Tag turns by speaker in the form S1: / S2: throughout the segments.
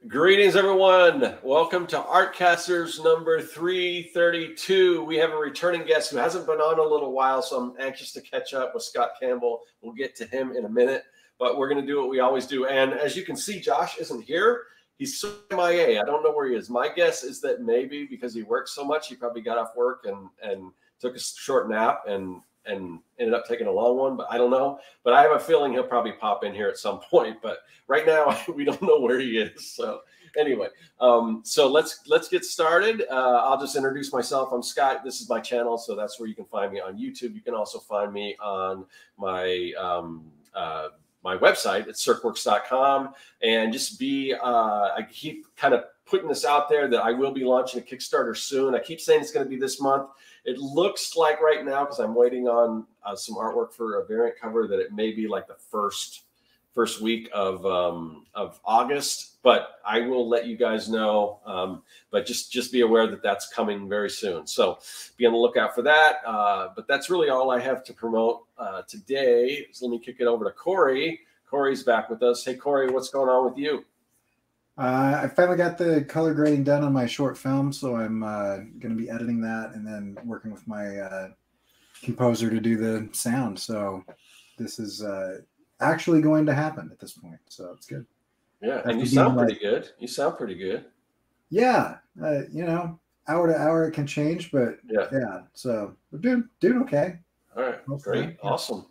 S1: Greetings, everyone. Welcome to Artcasters number 332. We have a returning guest who hasn't been on a little while, so I'm anxious to catch up with Scot Campbell. We'll get to him in a minute, but we're going to do what we always do. And as you can see, Josh isn't here. He's MIA. I don't know where he is. My guess is that maybe because he works so much, he probably got off work and took a short nap and ended up taking a long one, but I don't know. But I have a feeling he'll probably pop in here at some point. But right now, we don't know where he is. So anyway, so let's get started. I'll just introduce myself. I'm Scott. This is my channel, so that's where you can find me on YouTube. You can also find me on my my website at circworks.com. And just I keep kind of putting this out there that I will be launching a Kickstarter soon. I keep saying it's going to be this month. It looks like right now, because I'm waiting on some artwork for a variant cover, that it may be like the first week of August. But I will let you guys know. But just be aware that that's coming very soon. So be on the lookout for that. But that's really all I have to promote today. So let me kick it over to Corey. Corey's back with us. Hey, Corey, what's going on with you?
S2: I finally got the color grading done on my short film, so I'm going to be editing that and then working with my composer to do the sound. So this is actually going to happen at this point, so it's good.
S1: Yeah, and you sound pretty good. You sound pretty good.
S2: Yeah, you know, hour to hour it can change, but yeah. So we're doing okay.
S1: All right, great, awesome.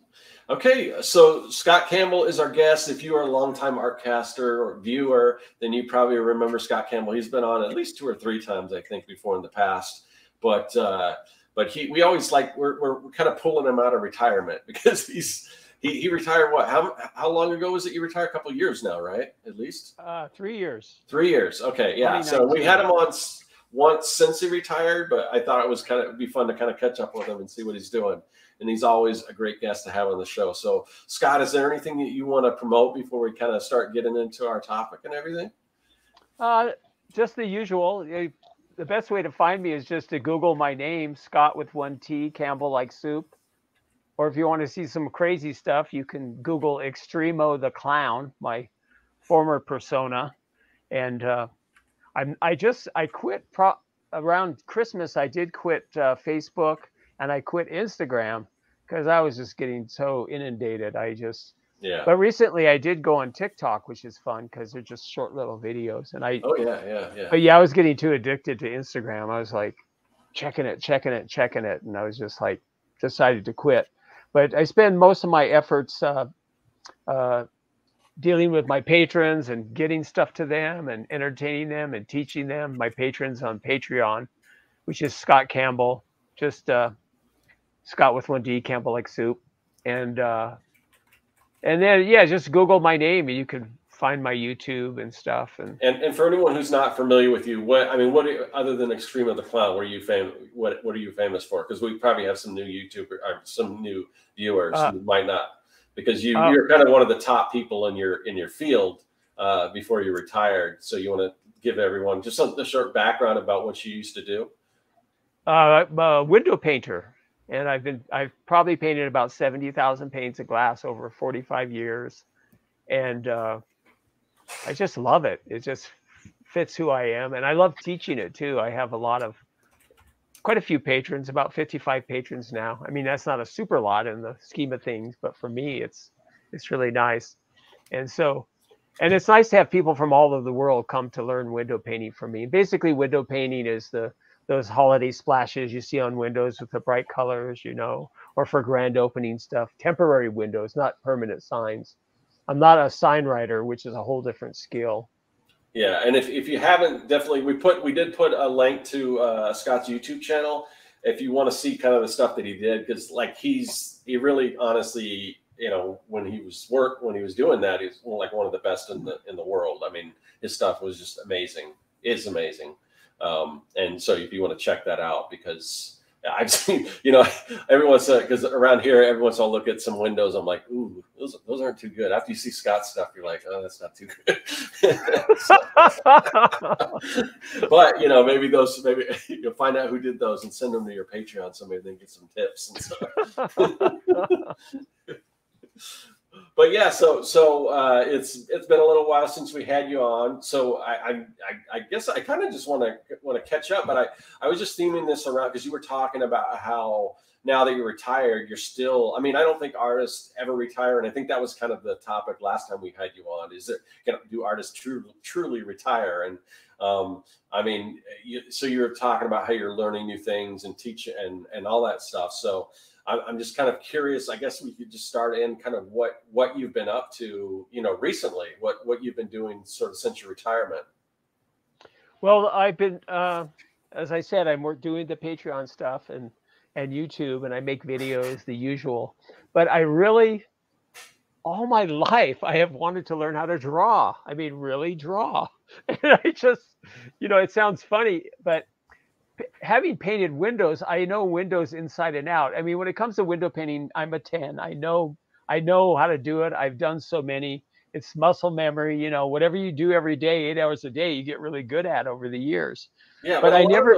S1: Okay, so Scot Campbell is our guest. If you are a longtime Artcaster or viewer, then you probably remember Scot Campbell. He's been on at least 2 or 3 times, I think, before in the past. But we always we're kind of pulling him out of retirement because he retired. What? How long ago was it? You retired? A couple of years now, right? At least
S3: 3 years.
S1: 3 years. Okay, yeah. So we had him on once since he retired, but I thought it'd be fun to kind of catch up with him and see what he's doing. And he's always a great guest to have on the show. So, Scott, is there anything that you want to promote before we kind of start getting into our topic and everything?
S3: Just the usual. The best way to find me is just to Google my name, Scott with 1 T, Campbell like soup. Or if you want to see some crazy stuff, you can Google Extremo the Clown, my former persona. And I quit around Christmas. I did quit Facebook. And I quit Instagram because I was just getting so inundated. But recently I did go on TikTok, which is fun because they're just short little videos. And But yeah, I was getting too addicted to Instagram. I was like checking it. And I was just like decided to quit. But I spend most of my efforts dealing with my patrons and getting stuff to them and entertaining them and teaching them. My patrons on Patreon, which is Scot Campbell, just Scott with 1 D, Campbell like soup, and then just Google my name and you can find my YouTube and stuff. And
S1: for anyone who's not familiar with you, other than Extreme the Clown, what are you famous for? Because we probably have some new YouTubers or some new viewers who might not, because you're kind of one of the top people in your field before you retired. So you want to give everyone just a short background about what you used to do.
S3: I'm a window painter. And I've probably painted about 70,000 panes of glass over 45 years. And I just love it. It just fits who I am. And I love teaching it too. I have quite a few patrons, about 55 patrons now. I mean, that's not a super lot in the scheme of things, but for me, it's really nice. And it's nice to have people from all over the world come to learn window painting from me. Basically, window painting is those holiday splashes you see on windows with the bright colors, or for grand opening stuff, temporary windows, not permanent signs. I'm not a sign writer, which is a whole different skill.
S1: Yeah, and if you haven't, definitely we did put a link to Scott's YouTube channel if you want to see kind of the stuff that he did, because he really honestly, when he was doing that, he's like one of the best in the world. I mean, his stuff was just amazing. It's amazing. And so if you want to check that out, because I've seen, everyone said, because around here, everyone's all look at some windows. I'm like, ooh, those aren't too good. After you see Scott's stuff, you're like, oh, that's not too good. But, maybe you'll find out who did those and send them to your Patreon. So maybe they can get some tips and stuff. But yeah, so it's been a little while since we had you on. So I guess I kind of just want to catch up. But I was just theming this around because you were talking about how now that you're retired, you're still. I mean, I don't think artists ever retire, and I think that was kind of the topic last time we had you on. Is it do artists truly retire? And I mean, so you're talking about how you're learning new things and teaching and all that stuff. So I'm just kind of curious. I guess we could just start in kind of what you've been up to, recently, what you've been doing sort of since your retirement.
S3: Well, I've been, as I said, I'm doing the Patreon stuff and YouTube, and I make videos, the usual. But I really, all my life, I have wanted to learn how to draw. I mean, really draw. And I just, it sounds funny, but having painted windows, I know windows inside and out. I mean, when it comes to window painting, I'm a 10. I know how to do it. I've done so many. It's muscle memory. Whatever you do every day, 8 hours a day, you get really good at over the years.
S1: Yeah, but I never.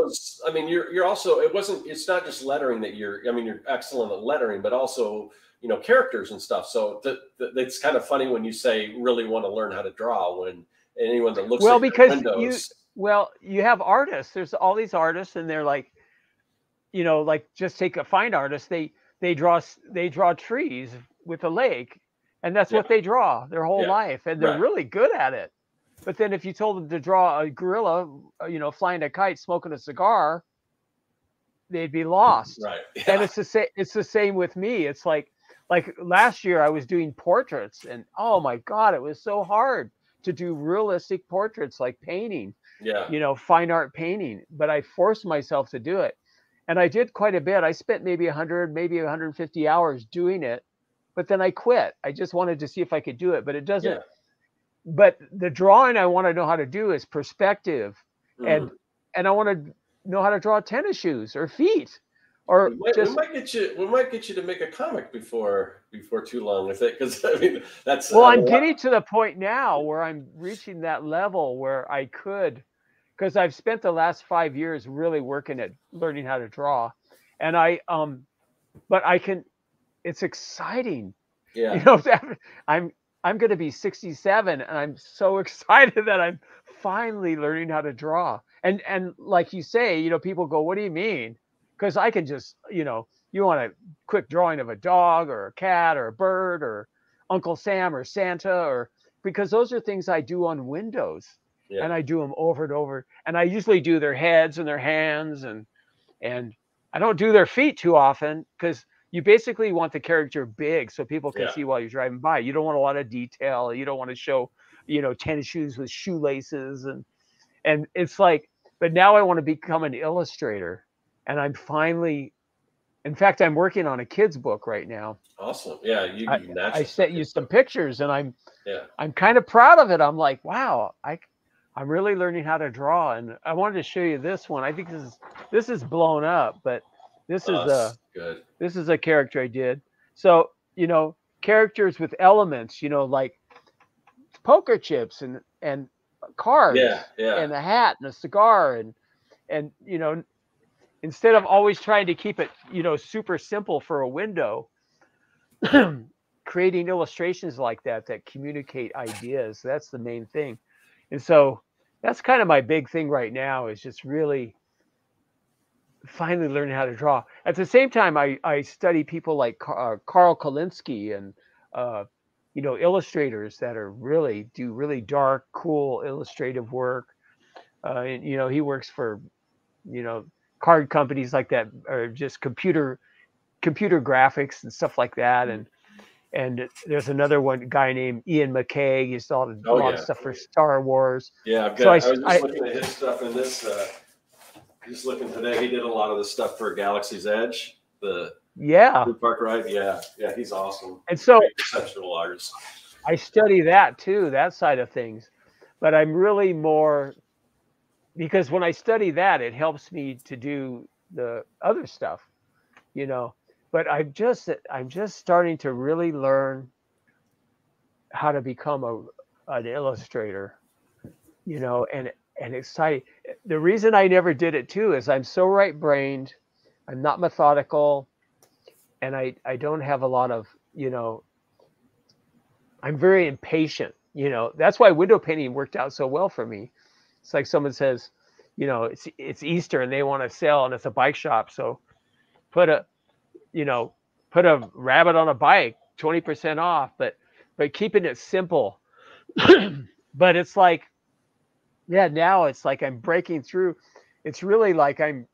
S1: I mean, you're also. It's not just lettering that you're. I mean, you're excellent at lettering, but also characters and stuff. So it's kind of funny when you say really want to learn how to draw when anyone that looks at your windows.
S3: Well, you have artists. There's all these artists, and they're like, like just take a fine artist. They draw trees with a lake, and that's what they draw their whole life, and they're really good at it. But then if you told them to draw a gorilla, flying a kite, smoking a cigar, they'd be lost.
S1: Right. Yeah.
S3: And it's the same with me. It's like last year I was doing portraits, and oh my God, it was so hard to do realistic portraits like painting.
S1: Yeah.
S3: Fine art painting, but I forced myself to do it. And I did quite a bit. I spent maybe 100, maybe 150 hours doing it, but then I quit. I just wanted to see if I could do it, but it doesn't. Yeah. But the drawing I want to know how to do is perspective. And I want to know how to draw tennis shoes or feet. Or
S1: we might get you to make a comic before too long with it, because I mean that's
S3: I'm getting to the point now where I'm reaching that level where I could, because I've spent the last 5 years really working at learning how to draw, and but I can. It's exciting.
S1: Yeah.
S3: I'm going to be 67, and I'm so excited that I'm finally learning how to draw. And like you say, people go, "What do you mean?" Because I can just, you want a quick drawing of a dog or a cat or a bird or Uncle Sam or Santa, because those are things I do on windows, and I do them over and over. And I usually do their heads and their hands, and I don't do their feet too often, because you basically want the character big so people can see while you're driving by. You don't want a lot of detail. You don't want to show, tennis shoes with shoelaces, and it's like, but now I want to become an illustrator. And I'm finally, in fact, I'm working on a kid's book right now.
S1: Awesome. Yeah.
S3: I sent you some pictures, and I'm kind of proud of it. I'm like, wow, I'm really learning how to draw. And I wanted to show you this one. I think this is blown up, but this is a character I did. So, characters with elements, like poker chips and cards and a hat and a cigar and instead of always trying to keep it, super simple for a window, creating illustrations like that communicate ideas. That's the main thing. And so that's kind of my big thing right now, is just really finally learning how to draw. At the same time, I study people like Carl Kalinsky and, illustrators that do really dark, cool, illustrative work. And, he works for, card companies like that, or just computer graphics and stuff like that. And there's another guy named Ian McKay. He's done a lot of stuff for Star Wars.
S1: Yeah, I was just looking at his stuff in this. Just looking today, he did a lot of the stuff for Galaxy's Edge, the Blue Park ride. Yeah, he's awesome.
S3: And so
S1: exceptional artist.
S3: I study that too, that side of things, but I'm really more. Because when I study that, it helps me to do the other stuff, But I'm just starting to really learn how to become an illustrator, and exciting. The reason I never did it too is I'm so right-brained, I'm not methodical, and I don't have a lot of I'm very impatient. You know, that's why window painting worked out so well for me. It's like someone says, you know, it's Easter and they want to sell and it's a bike shop. So put a, you know, put a rabbit on a bike, 20% off, but keeping it simple. But it's like, yeah, now it's like I'm breaking through. It's really like I'm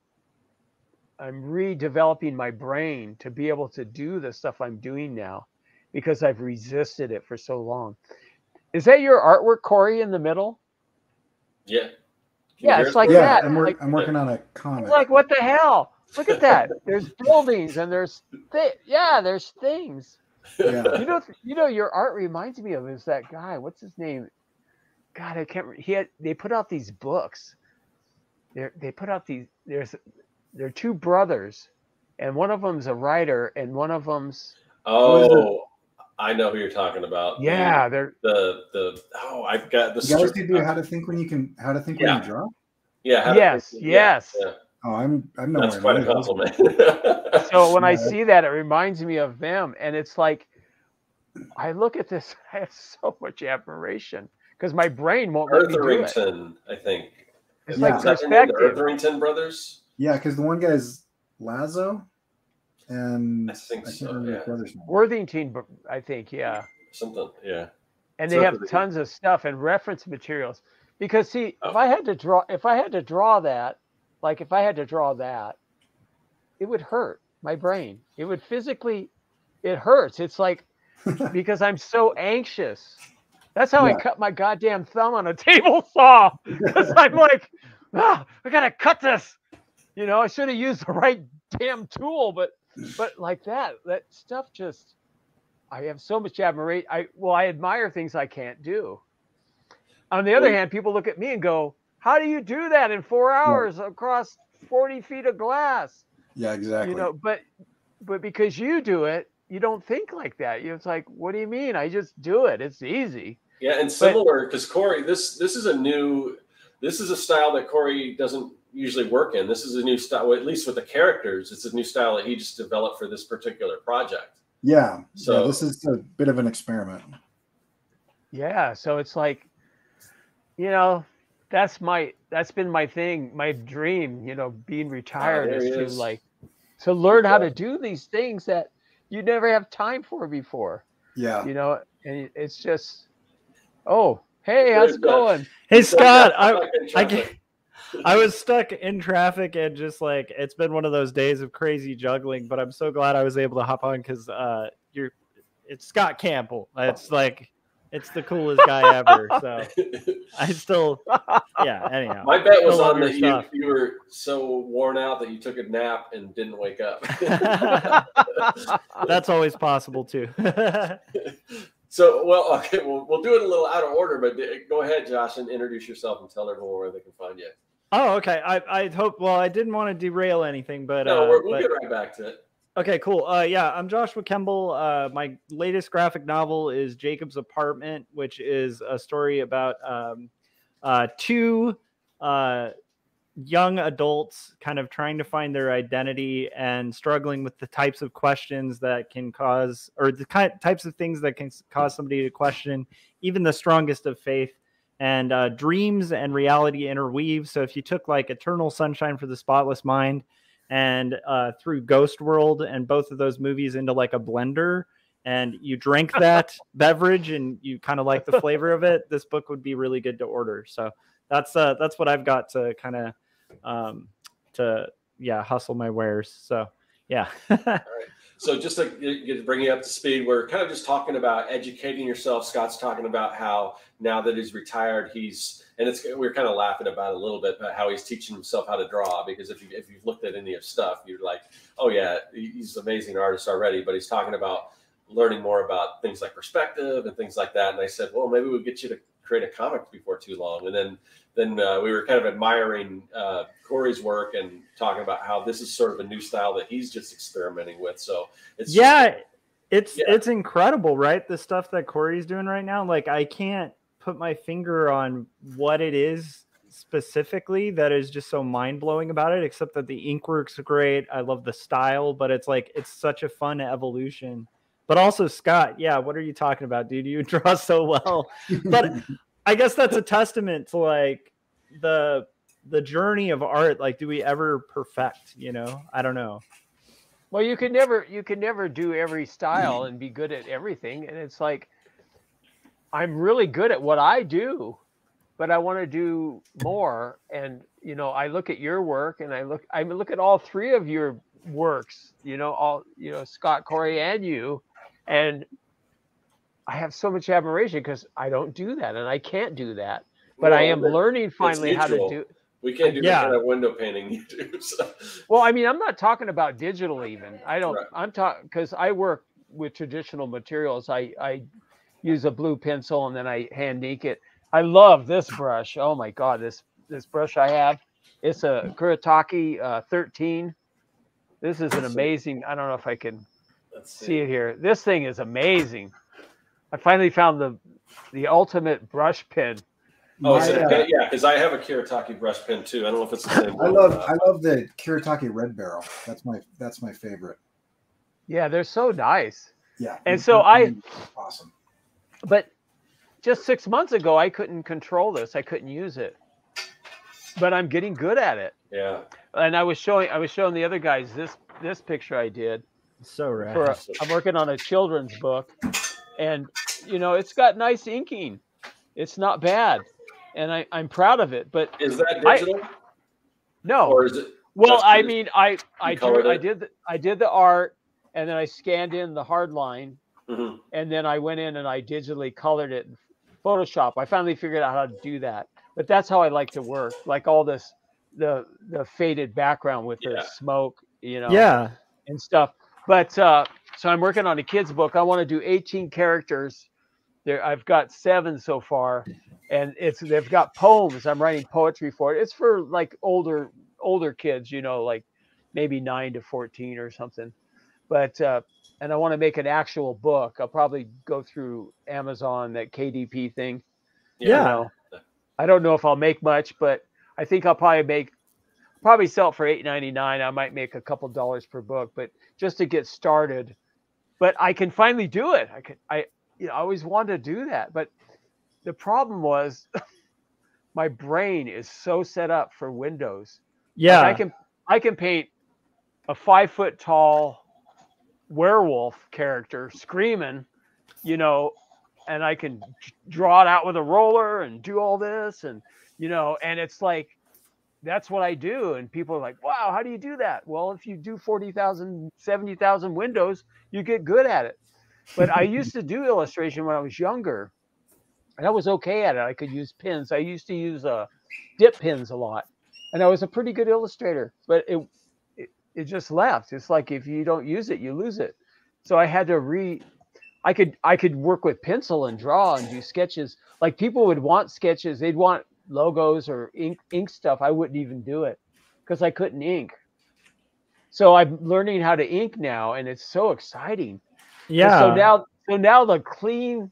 S3: redeveloping my brain to be able to do the stuff I'm doing now because I've resisted it for so long. Is that your artwork, Corey, in the middle?
S1: Yeah.
S3: Yeah, it's like
S2: yeah,
S3: that.
S2: I'm working on a comic.
S3: Like, what the hell? Look at that. There's buildings and there's there's things.
S2: Yeah.
S3: You know, your art reminds me of is that guy. What's his name? God, I can't. They put out these books. They put out these. They're two brothers, and one of them's a writer, and one of them's.
S1: Oh, I know who you're talking about.
S3: Yeah,
S1: I've got the.
S2: You guys can do how to think when you draw.
S1: Yeah.
S3: Yes.
S1: Yeah.
S2: Oh, I'm nowhere.
S1: That's quite a compliment.
S3: So when I see that, it reminds me of them, and it's like, I look at this, I have so much admiration because my brain won't let me do it.
S1: Etherington, I think.
S3: It's like perspective.
S1: The Etherington brothers.
S2: Yeah, because the one guy's Lazo, and
S1: I think
S3: Worthington, I think, yeah.
S1: Something, yeah.
S3: And they have tons of stuff and reference materials. Because see, if I had to draw that, it would hurt my brain. It would physically, it hurts. It's like, because I'm so anxious. That's how I cut my goddamn thumb on a table saw. Because I'm like, I gotta cut this. You know, I should have used the right damn tool, but like that stuff just, I have so much admiration. I admire things I can't do. On the other hand, people look at me and go, how do you do that in 4 hours across 40 feet of glass?
S2: Yeah, exactly.
S3: You know, but because you do it, you don't think like that. It's like, what do you mean? I just do it. It's easy.
S1: Yeah, and similar, because Corey, this is a style that Corey doesn't usually work in. This is a new style, well, at least with the characters. It's a new style that he just developed for this particular project.
S2: Yeah.
S1: So
S2: this is a bit of an experiment.
S3: Yeah. So it's like, you know, that's been my thing, my dream, you know, being retired is to learn how to do these things that you never have time for before.
S2: Yeah.
S3: You know, and it's just, oh, hey, how's it going?
S4: Hey, Scott, I was stuck in traffic and just like, it's been one of those days of crazy juggling, but I'm so glad I was able to hop on because it's Scot Campbell. It's like, it's the coolest guy ever. So I still, anyhow.
S1: My bet was on that you were so worn out that you took a nap and didn't wake up.
S4: That's always possible too.
S1: So, we'll do it a little out of order, but go ahead, Josh, and introduce yourself and tell everyone where they can find you.
S4: Oh, okay. I hope, well, I didn't want to derail anything, but
S1: no, we'll get right back to it.
S4: Okay, cool. I'm Joshua Campbell. My latest graphic novel is Jacob's Apartment, which is a story about two young adults kind of trying to find their identity and struggling with the types of questions that can cause, or the types of things that can cause somebody to question even the strongest of faith. And dreams and reality interweave. So if you took like Eternal Sunshine for the Spotless Mind and threw Ghost World and both of those movies into like a blender and you drank that beverage and you kind of like the flavor of it, this book would be really good to order. So that's what I've got to kind of hustle my wares. So yeah.
S1: All right. So just to bring you up to speed, we're kind of just talking about educating yourself. Scott's talking about how now that he's retired, we're kind of laughing about it a little bit about how he's teaching himself how to draw, because if you've looked at any of his stuff, you're like, oh yeah, he's an amazing artist already, but he's talking about learning more about things like perspective and things like that. And I said, well, maybe we'll get you to create a comic before too long. And then we were kind of admiring Corey's work and talking about how this is sort of a new style that he's just experimenting with. So it's incredible, right? The stuff that Corey's doing right now. Like, I can't put my finger on what it is specifically that is just so mind-blowing about it, except that the ink work's great. I love the style, but it's like, it's such a fun evolution.
S4: but also Scott. Yeah, what are you talking about, dude? You draw so well. But I guess that's a testament to like the journey of art. Like, do we ever perfect? You know, I don't know.
S3: Well, you can never do every style and be good at everything. And it's like, I'm really good at what I do, but I want to do more. And, you know, I look at your work and I look at all three of your works, you know, Scott, Corey, and you. And I have so much admiration because I don't do that and I can't do that. But I am learning finally how to do.
S1: We can't do the kind of window painting you do. So.
S3: Well, I mean, I'm not talking about digital even. I don't. Right. I'm talking because I work with traditional materials. I use a blue pencil and then I hand ink it. I love this brush. Oh my God, this brush I have. It's a Kuretake 13. This is an amazing. I don't know if I can see it here. This thing is amazing. I finally found the ultimate brush pen.
S1: Oh, yeah, because I have a Kuretake brush pen too. I don't know if it's the same.
S2: I love the Kuretake Red Barrel. That's my favorite.
S3: Yeah, they're so nice.
S2: Yeah,
S3: and so
S2: awesome.
S3: But just 6 months ago, I couldn't control this. I couldn't use it. But I'm getting good at it.
S1: Yeah.
S3: And I was showing the other guys this picture I did.
S4: So rad.
S3: I'm working on a children's book, and you know it's got nice inking. It's not bad. And I'm proud of it, but
S1: is that digital?
S3: No.
S1: Or is it?
S3: Well, I mean, I did the art, and then I scanned in the hard line, and then I went in and I digitally colored it in Photoshop. I finally figured out how to do that. But that's how I like to work, like all this, the faded background with the smoke, you know, and stuff. But so I'm working on a kid's book. I want to do 18 characters. There, I've got 7 so far, and they've got poems. I'm writing poetry for it. It's for like older kids, you know, like maybe 9 to 14 or something. But and I want to make an actual book. I'll probably go through Amazon, that KDP thing.
S4: Yeah.
S3: You know, I don't know if I'll make much, but I think I'll probably sell it for $8.99. I might make a couple dollars per book, but just to get started. But I can finally do it. I always wanted to do that, but the problem was my brain is so set up for Windows.
S4: Yeah,
S3: like I can paint a 5 foot tall werewolf character screaming, you know, and I can draw it out with a roller and do all this, and you know, and it's like that's what I do, and people are like, "Wow, how do you do that?" Well, if you do 40,000, 70,000 windows, you get good at it. But I used to do illustration when I was younger, and I was okay at it. I could use pins. I used to use dip pins a lot, and I was a pretty good illustrator. But it just left. It's like if you don't use it, you lose it. So I had to I could work with pencil and draw and do sketches. Like people would want sketches. They'd want logos or ink stuff. I wouldn't even do it because I couldn't ink. So I'm learning how to ink now, and it's so exciting.
S4: Yeah.
S3: And so now the clean,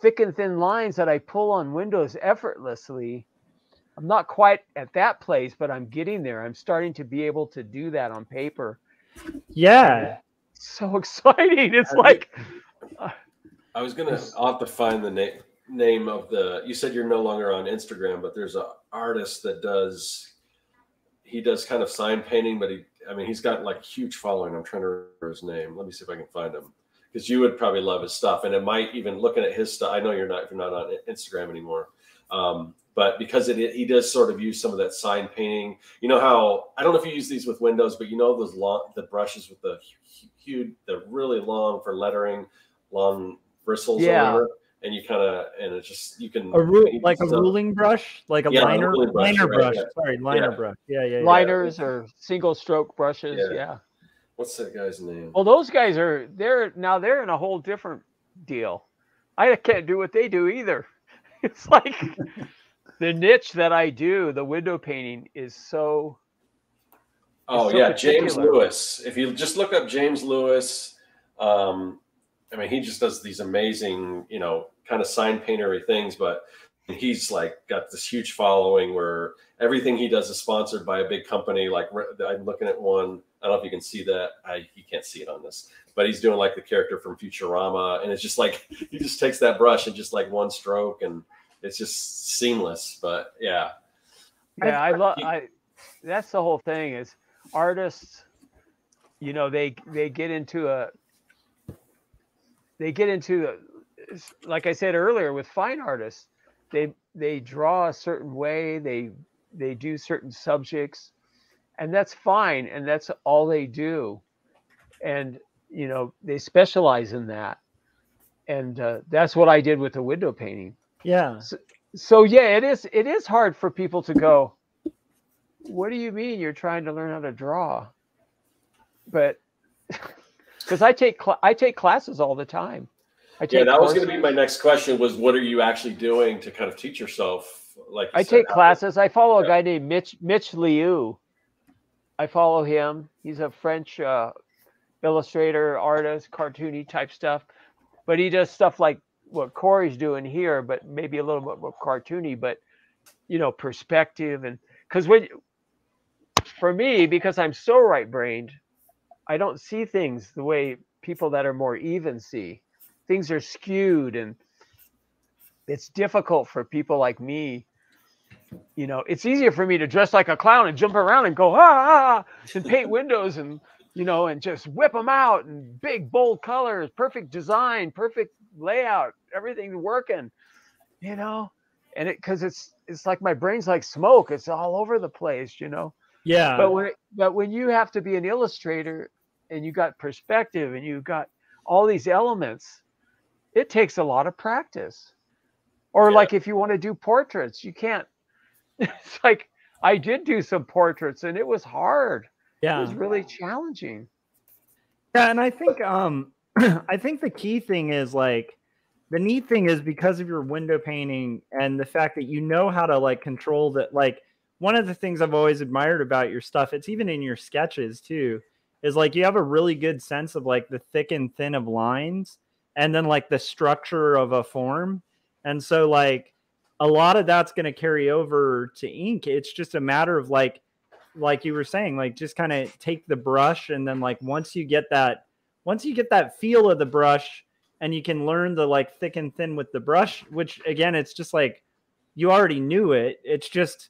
S3: thick and thin lines that I pull on Windows effortlessly, I'm not quite at that place, but I'm getting there. I'm starting to be able to do that on paper.
S4: Yeah.
S3: It's so exciting. It's like
S1: I'll have to find the name of you said you're no longer on Instagram, but there's an artist that does kind of sign painting, but he's got like huge following. I'm trying to remember his name. Let me see if I can find him, because you would probably love his stuff. And it might even, looking at his stuff, I know you're not on Instagram anymore. But because he does sort of use some of that sign painting, you know how, I don't know if you use these with Windows, but you know those the brushes with the huge, the really long for lettering, long bristles or whatever, and you kind of, and it's just, you can
S4: like a ruling brush, like a liner brush.
S1: Yeah.
S4: Sorry, liner brush. Yeah.
S3: Liners or single stroke brushes. Yeah.
S1: What's that guy's name?
S3: Well, those guys they're in a whole different deal. I can't do what they do either. It's like the niche that I do, the window painting, is so.
S1: Oh yeah, James Lewis. If you just look up James Lewis, he just does these amazing, you know, kind of sign paintery things, but he's like got this huge following where everything he does is sponsored by a big company. Like I'm looking at one. I don't know if you can see that. You can't see it on this, but he's doing like the character from Futurama, and it's just like he just takes that brush and just like one stroke, and it's just seamless. But yeah,
S3: that's the whole thing is artists, you know, they get into like I said earlier with fine artists, they draw a certain way, they do certain subjects, and that's fine, and that's all they do, and you know, they specialize in that, and that's what I did with the window painting.
S4: Yeah.
S3: So yeah, it is hard for people to go, what do you mean you're trying to learn how to draw? But because I take classes all the time.
S1: That was going to be my next question, was what are you actually doing to kind of teach yourself? Like
S3: I take classes. I follow a guy named Mitch Liu. I follow him. He's a French illustrator, artist, cartoony type stuff. But he does stuff like what Corey's doing here, but maybe a little bit more cartoony, but you know, perspective. And for me, because I'm so right-brained, I don't see things the way people that are more even see. Things are skewed, and it's difficult for people like me. You know, it's easier for me to dress like a clown and jump around and go, and paint windows and, you know, and just whip them out and big, bold colors, perfect design, perfect layout, everything's working, you know, and because it's like my brain's like smoke. It's all over the place, you know?
S4: Yeah.
S3: But when you have to be an illustrator and you got perspective and you got all these elements, it takes a lot of practice. Or like if you want to do portraits, you can't. It's like I did do some portraits and it was hard.
S4: Yeah.
S3: It was really challenging.
S4: Yeah, and I think I think the key thing is like the neat thing is because of your window painting and the fact that you know how to like control that. Like one of the things I've always admired about your stuff, it's even in your sketches too, is like you have a really good sense of like the thick and thin of lines and then like the structure of a form. And so like a lot of that's going to carry over to ink. It's just a matter of like you were saying, like just kind of take the brush and then like once you get that feel of the brush and you can learn the like thick and thin with the brush, which again, it's just like you already knew it. It's just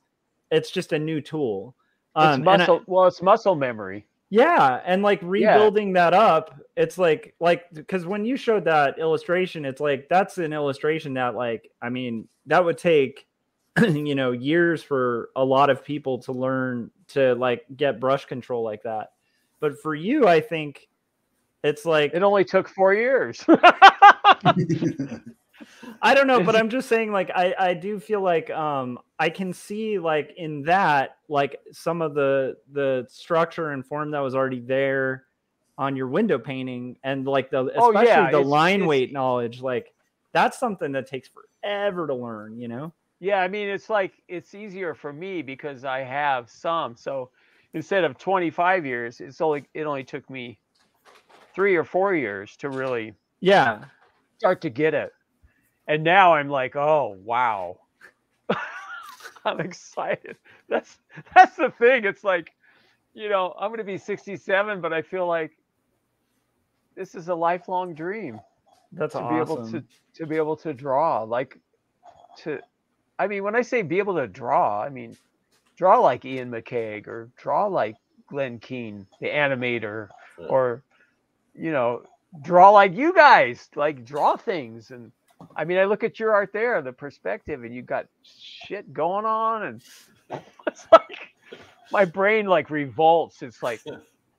S4: a new tool.
S3: It's muscle. It's muscle memory.
S4: Yeah, and like rebuilding that up, it's like because when you showed that illustration, it's like that's an illustration that like I mean that would take you know years for a lot of people to learn to like get brush control like that. But for you, I think it's like
S3: it only took 4 years.
S4: I don't know, but I'm just saying like I do feel like I can see like in that like some of the structure and form that was already there on your window painting and like especially the line weight knowledge, like that's something that takes forever to learn, you know?
S3: Yeah, I mean it's like it's easier for me because I have some. So instead of 25 years, it only took me 3 or 4 years to really start to get it. And now I'm like, oh wow. I'm excited. That's the thing. It's like, you know, I'm going to be 67, but I feel like this is a lifelong dream.
S4: That's
S3: to
S4: awesome.
S3: be able to draw, I mean, when I say be able to draw, I mean, draw like Ian McCaig or draw like Glenn Keane, the animator, or, you know, draw like you guys, like draw things. And I mean, I look at your art there, the perspective, and you got shit going on, and it's like my brain like revolts. It's like,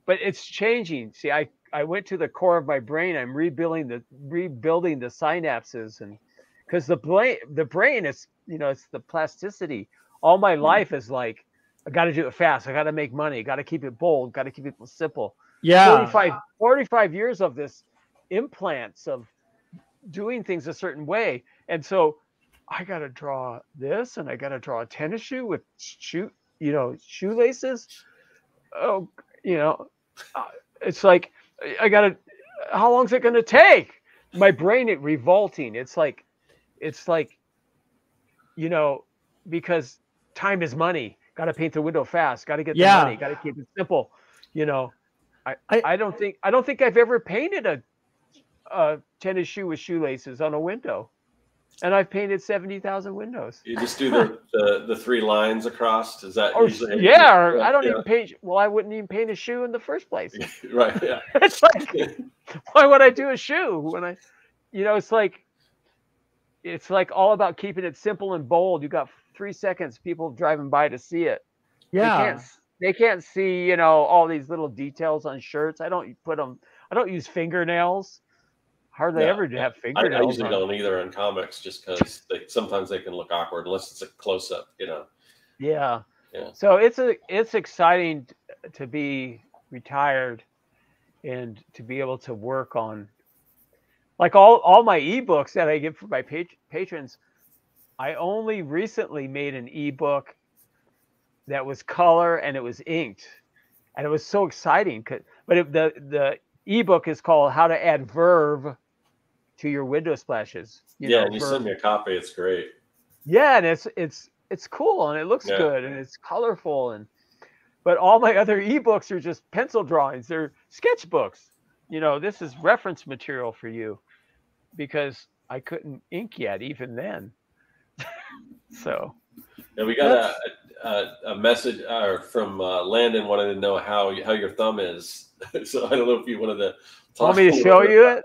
S3: but it's changing. See, I went to the core of my brain. I'm rebuilding the synapses, and because the brain is, you know, it's the plasticity. All my life is like, I got to do it fast. I got to make money. Got to keep it bold. Got to keep it simple.
S4: Yeah.
S3: 45 years of this implants of doing things a certain way. And so I got to draw this, and I got to draw a tennis shoe with shoelaces. Oh, you know, it's like, how long is it going to take? My brain, it revolting. It's like, you know, because time is money. Got to paint the window fast. Got to get the money. Got to keep it simple, you know? I don't think I've ever painted a tennis shoe with shoelaces on a window, and I've painted 70,000 windows.
S1: You just do the 3 lines across. Is that usually?
S3: Yeah, or I don't even paint. Well, I wouldn't even paint a shoe in the first place.
S1: Right. Yeah.
S3: It's like, why would I do a shoe when I, it's like all about keeping it simple and bold. You got 3 seconds, people driving by to see it.
S4: Yeah.
S3: They can't see, all these little details on shirts. I don't use fingernails. Hardly ever have fingernails.
S1: I usually don't either in comics, just because sometimes they can look awkward unless it's a close up,
S3: Yeah.
S1: Yeah.
S3: So it's exciting to be retired and to be able to work on, like all my ebooks that I give for my patrons. I only recently made an ebook that was color and it was inked, and it was so exciting. But the ebook is called "How to Add Verve to Your Window Splashes."
S1: And you send me a copy. It's great.
S3: Yeah, and it's cool and it looks good and it's colorful, but all my other ebooks are just pencil drawings. They're sketchbooks. This is reference material for you because I couldn't ink yet even then. So.
S1: And we got a message from Landon wanting to know how your thumb is. So I don't know if you wanted to
S3: want me to show you it.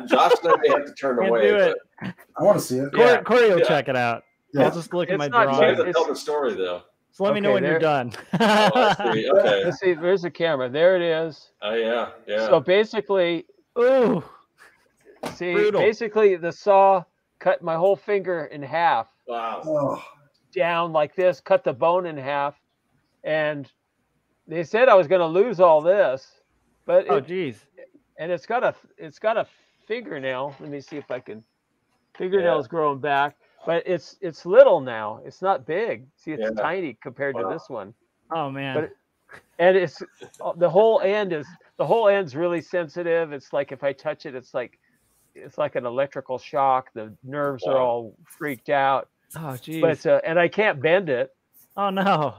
S1: Josh and I may have to turn away.
S2: I want to see it.
S4: Corey will check it out.
S2: Yeah.
S4: I'll just look at my
S1: You
S4: drawings.
S1: have to tell the story though.
S4: So let me know when you're done.
S1: I see. Okay.
S3: Let's see. There's the camera. There it is.
S1: Oh yeah.
S3: So basically,
S4: Ooh.
S3: see,
S4: Brutal.
S3: basically the saw cut my whole finger in half.
S1: Wow.
S2: Oh,
S3: Down like this, cut the bone in half, and they said I was going to lose all this, but
S4: Geez.
S3: And it's got a fingernail. Let me see if I can. Fingernail's growing back, but it's little now. It's not big. See, it's tiny compared to this one.
S4: Oh man.
S3: And it's the whole end's really sensitive. It's like if I touch it, it's like an electrical shock. The nerves are all freaked out.
S4: Oh geez.
S3: But and I can't bend it.
S4: Oh no.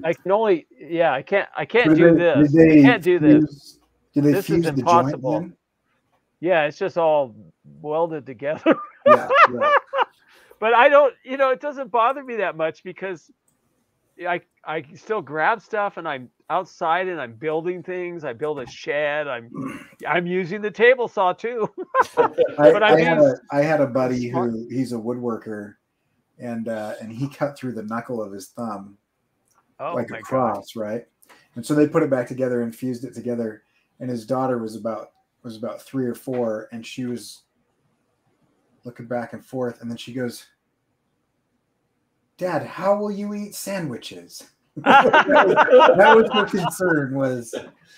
S3: I can only I can't do this. I can't do this.
S2: Do they
S3: This
S2: fuse
S3: is
S2: the
S3: impossible.
S2: joint then?
S3: Yeah, it's just all welded together.
S2: Yeah.
S3: But I don't, it doesn't bother me that much because I still grab stuff and I'm outside and I'm building things. I build a shed. I'm using the table saw too. But
S2: I had a buddy who he's a woodworker, and he cut through the knuckle of his thumb like a cross, right? And so they put it back together and fused it together. And his daughter was about 3 or 4, and she was looking back and forth, and then she goes, "Dad, how will you eat sandwiches?" that was her concern. Was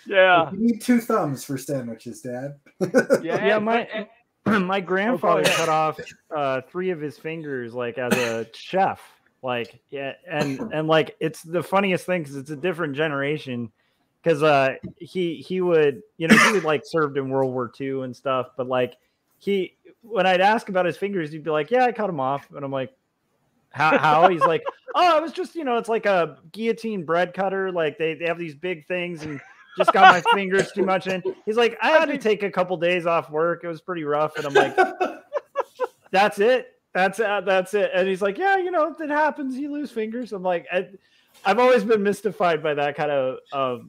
S2: you need 2 thumbs for sandwiches, Dad.
S4: My grandfather cut off 3 of his fingers like as a chef. Like and like it's the funniest thing because it's a different generation. Because he would like served in World War II and stuff, but like when I'd ask about his fingers, he'd be like, "Yeah, I cut them off," and I'm like, "How?" He's like, "Oh, it was just it's like a guillotine bread cutter. Like they have these big things and just got my fingers too much in." He's like, "I had to take a couple days off work. It was pretty rough," and I'm like, "That's it. That's it." And he's like, "Yeah, that happens. You lose fingers." I'm like, I've always been mystified by that kind of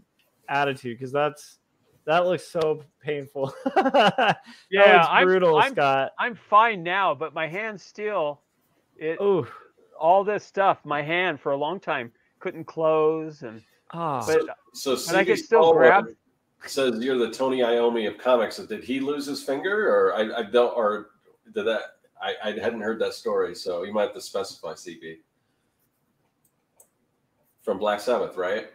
S4: attitude because that looks so painful.
S3: Yeah,
S4: brutal, Scott.
S3: I'm fine now, but my hand still all this stuff. My hand for a long time couldn't close, and but I could still grab.
S1: Says you're the Tony Iommi of comics. Did he lose his finger, or I don't, or did that? I hadn't heard that story, so you might have to specify, CB. From Black Sabbath, right?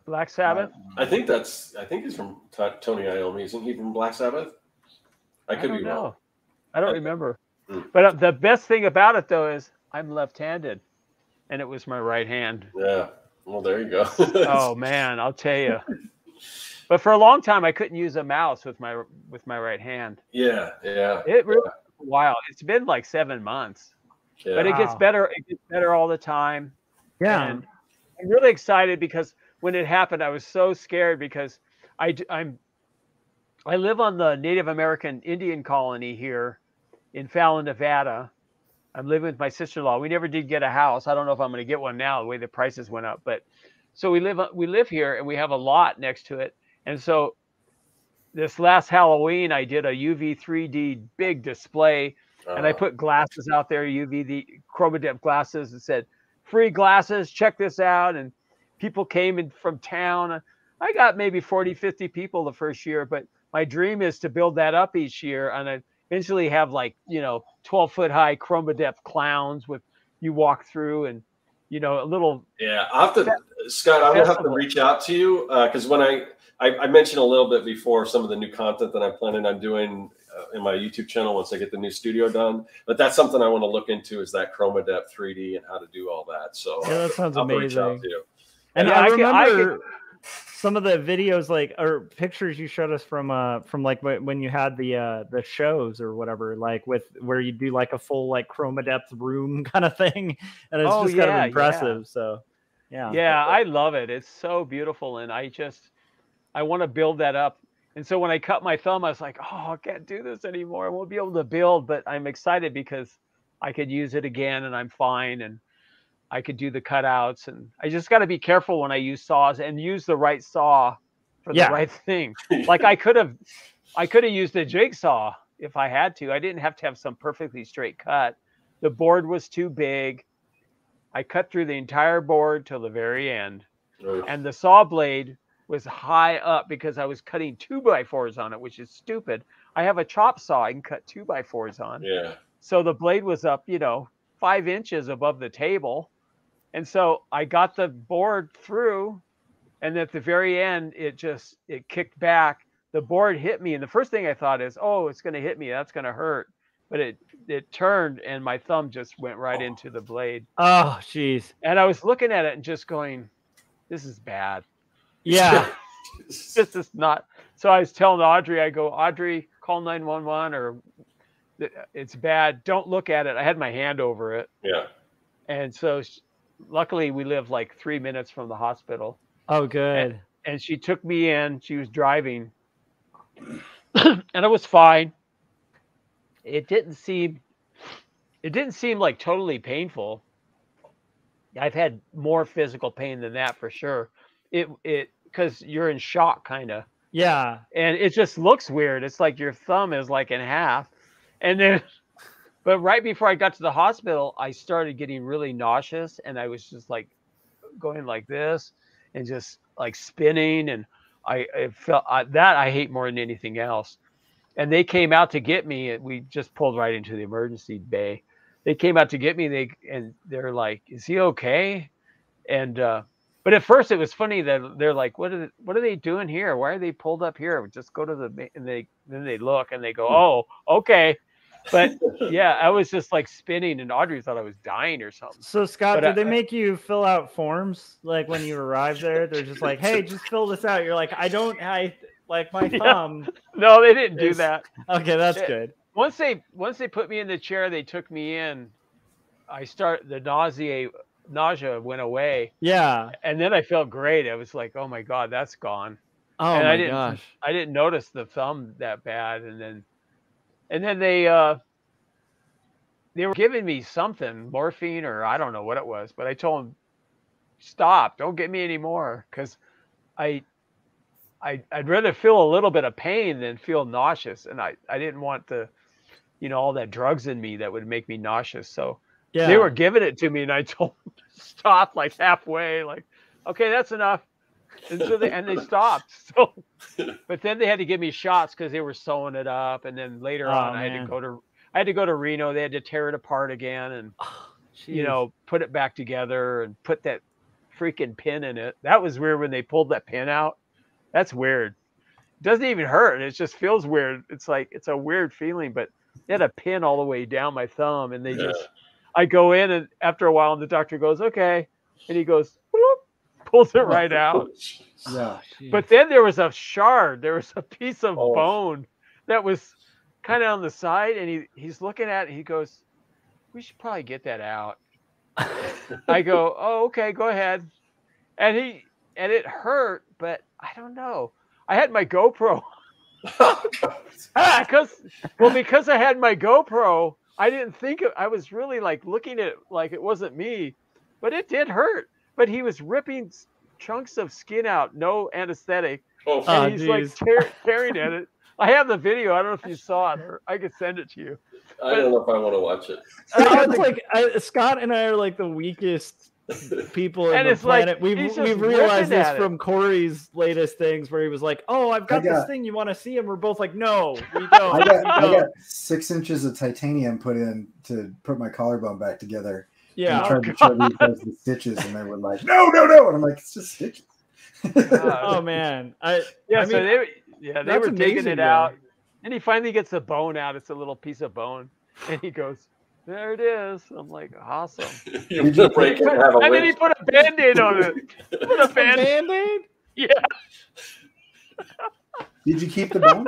S3: Black Sabbath?
S1: I think he's from Tony Iommi. Isn't he from Black Sabbath? I could be wrong.
S3: I don't remember. But the best thing about it, though, is I'm left-handed, and it was my right hand.
S1: Yeah. Well, there you go.
S3: Oh man, I'll tell you. But for a long time, I couldn't use a mouse with my right hand.
S1: Yeah.
S3: It really took a while. It's been like 7 months. Yeah. But it gets better. It gets better all the time.
S4: Yeah.
S3: And I'm really excited because when it happened, I was so scared because I live on the Native American Indian colony here in Fallon, Nevada. I'm living with my sister-in-law. We never did get a house. I don't know if I'm going to get one now, the way the prices went up. But so we live here, and we have a lot next to it. And so this last Halloween, I did a UV 3D big display, and I put glasses out there, the ChromaDepth glasses, and said, "Free glasses, check this out." And people came in from town. I got maybe 40, 50 people the first year, but my dream is to build that up each year, and I eventually have 12-foot high ChromaDepth clowns with you walk through and a little.
S1: Yeah, I'll have to, Scott, I will have to reach out to you because when I mentioned a little bit before some of the new content that I'm planning on doing in my YouTube channel once I get the new studio done. But that's something I want to look into, is that ChromaDepth 3D and how to do all that. So
S4: yeah, that sounds amazing. Reach out to you.
S1: And
S4: I remember some of the videos or pictures you showed us from when you had the shows or whatever, where you do a full ChromaDepth room kind of thing, and it's just kind of impressive. Yeah. So
S3: yeah, I love it. It's so beautiful, and I want to build that up. And so when I cut my thumb, I was like, oh, I can't do this anymore. I won't be able to build, but I'm excited because I could use it again, and I'm fine, and I could do the cutouts. And I just got to be careful when I use saws and use the right saw for the right thing. Like I could have used a jigsaw if I had to. I didn't have to have some perfectly straight cut. The board was too big. I cut through the entire board till the very end. And the saw blade was high up because I was cutting 2x4s on it, which is stupid. I have a chop saw I can cut 2x4s on.
S1: Yeah.
S3: So the blade was up, 5 inches above the table. And so I got the board through, and at the very end, it kicked back. The board hit me. And the first thing I thought is, oh, it's going to hit me. That's going to hurt. But it turned, and my thumb just went right into the blade.
S4: Oh, jeez.
S3: And I was looking at it and just going, this is bad.
S4: Yeah.
S3: This is not. So I was telling Audrey, I go, Audrey, call 911 or it's bad. Don't look at it. I had my hand over it.
S1: Yeah.
S3: And so luckily we live 3 minutes from the hospital.
S4: Oh, good.
S3: And she took me in. She was driving and it was fine. It didn't seem like totally painful. I've had more physical pain than that for sure. Because you're in shock, kind of.
S4: Yeah.
S3: And it just looks weird. It's like your thumb is in half. And then, but right before I got to the hospital, I started getting really nauseous, and I was just going like this and just spinning. And I felt that I hate more than anything else. And they came out to get me. We just pulled right into the emergency bay. They came out to get me. They're like, "Is he okay?" And but at first it was funny that they're like, "What are they doing here? Why are they pulled up here? Just go to the." And then they look and they go, "Oh, okay." But yeah, I was just spinning, and Audrey thought I was dying or something.
S4: So Scott, did they make you fill out forms when you arrived there? They're just like, "Hey, just fill this out." You're like, "I my thumb."
S3: No, they didn't do that.
S4: Okay, that's good.
S3: Once they put me in the chair, they took me in. The nausea went away. Yeah. And then I felt great. I was like, oh my God, that's gone.
S4: Oh
S3: and
S4: my gosh.
S3: I didn't notice the thumb that bad. And then they were giving me something, morphine, or I don't know what it was, but I told them, stop, don't get me anymore. Cause I'd rather feel a little bit of pain than feel nauseous. And I didn't want all that drugs in me that would make me nauseous. So yeah. They were giving it to me, and I told them to stop halfway, okay, that's enough. And so they stopped. So, but then they had to give me shots because they were sewing it up. And then later on, I had to go to Reno. They had to tear it apart again and put it back together and put that freaking pin in it. That was weird when they pulled that pin out. That's weird. It doesn't even hurt. It just feels weird. It's it's a weird feeling, but they had a pin all the way down my thumb, and I go in, and after a while, and the doctor goes, okay. And he goes, whoop, pulls it right out.
S2: Yeah.
S3: But then there was a shard. There was a piece of bone that was kind of on the side, and he's looking at it. He goes, we should probably get that out. I go, oh, okay, go ahead. And and it hurt, but I don't know. I had my GoPro. Because I had my GoPro, I didn't think I was really like looking at it like it wasn't me, but it did hurt. But he was ripping chunks of skin out, no anesthetic, and he's like tearing at it. I have the video. I don't know if you saw it, or I could send it to you.
S1: I don't know if I want to watch it.
S4: It's like Scott and I are like the weakest people in the planet.
S3: Like,
S4: we've realized this from Corey's latest things where he was like, "Oh, I've got this thing. You want to see him?" We're both like, "No, we don't."
S2: I got 6 inches of titanium put in to put my collarbone back together.
S4: Yeah,
S2: and I tried to show these guys the stitches, and they were like, "No, no, no!" And I'm like, "It's just stitches."
S4: Oh man,
S3: so they were digging it out, and he finally gets the bone out. It's a little piece of bone, and he goes, "There it is." I'm like, awesome.
S1: And then
S3: he put a Band-Aid on it. Put a Band-Aid? Yeah.
S2: Did you keep the bone?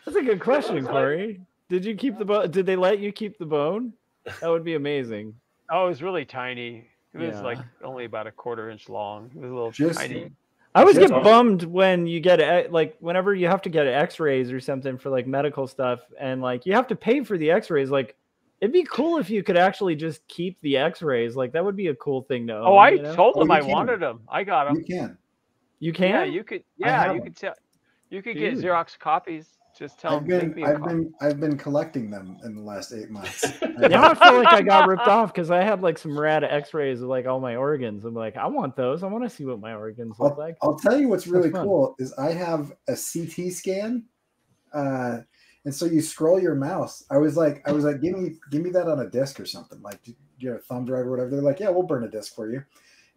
S4: That's a good question, Corey. Did you keep the bone? Did they let you keep the bone? That would be amazing.
S3: Oh, it was really tiny. It was like only about a 1/4 inch long. It was a little tiny.
S4: I always get bummed when you get like whenever you have to get X-rays or something for like medical stuff, and like you have to pay for the X-rays. Like, it'd be cool if you could actually just keep the X-rays. Like, that would be a cool thing to own.
S3: Oh, I told them I wanted them. I got them.
S2: You can.
S4: You can?
S3: Yeah, you could. Yeah, you could tell. You could get Xerox copies. Just tell them.
S2: I've been collecting them in the last 8 months.
S4: Now I feel like I got ripped off because I had like some rad X-rays of like all my organs. I'm like, I want those. I want to see what my organs look like.
S2: I'll tell you what's really cool is I have a CT scan, and so you scroll your mouse. I was like, give me that on a disc or something. Like, do you have a thumb drive or whatever? They're like, yeah, we'll burn a disc for you.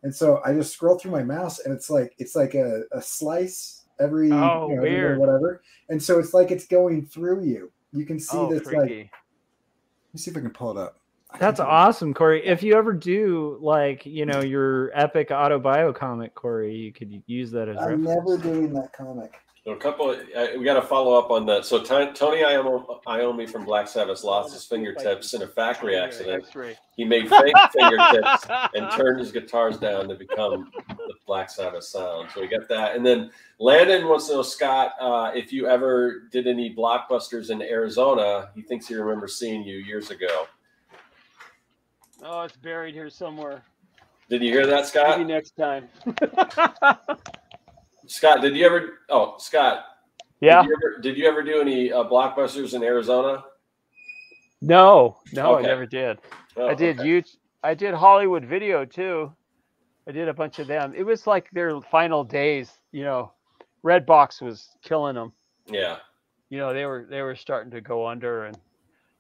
S2: And so I just scroll through my mouse, and it's like a slice every
S3: weird.
S2: Whatever, and so it's like it's going through you. You can see this
S3: freaky.
S2: Like. Let me see if I can pull it up.
S4: That's awesome, Corey. If you ever do like your epic autobio comic, Corey, you could use that as.
S2: I'm never doing that comic.
S1: A couple. We got to follow up on that. So Tony Iommi from Black Sabbath lost his fingertips in a factory accident. He made fake fingertips and turned his guitars down to become the Black Sabbath sound. So we got that. And then Landon wants to know, Scott, if you ever did any blockbusters in Arizona. He thinks he remembers seeing you years ago.
S3: Oh, it's buried here somewhere.
S1: Did you hear that, Scott?
S3: Maybe next time.
S1: Scott, did you ever? Oh, Scott.
S3: Yeah.
S1: Did you ever do any blockbusters in Arizona?
S3: No,
S1: Okay.
S3: I never did.
S1: Oh,
S3: I did I did Hollywood Video too. I did a bunch of them. It was like their final days. Redbox was killing them.
S1: Yeah.
S3: They were starting to go under, and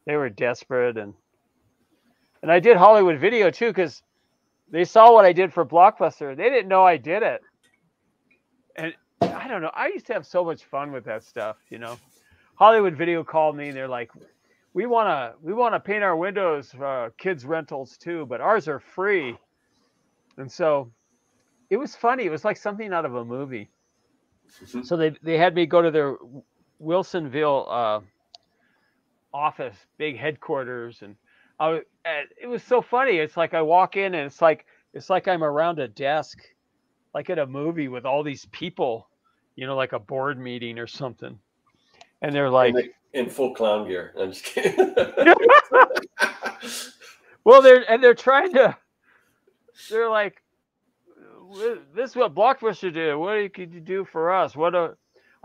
S3: they were desperate, and I did Hollywood Video too because they saw what I did for Blockbuster. They didn't know I did it. And I don't know. I used to have so much fun with that stuff, Hollywood Video called me and they're like, we want to paint our windows for kids rentals too, but ours are free. And so it was funny. It was like something out of a movie. Mm-hmm. So they had me go to their Wilsonville office, big headquarters, and it was so funny. It's like I walk in and it's like I'm around a desk, like at a movie with all these people, like a board meeting or something. And they're like
S1: in full clown gear. I'm just kidding.
S3: Well, they're like, this is what Blockbuster did. What could you do for us?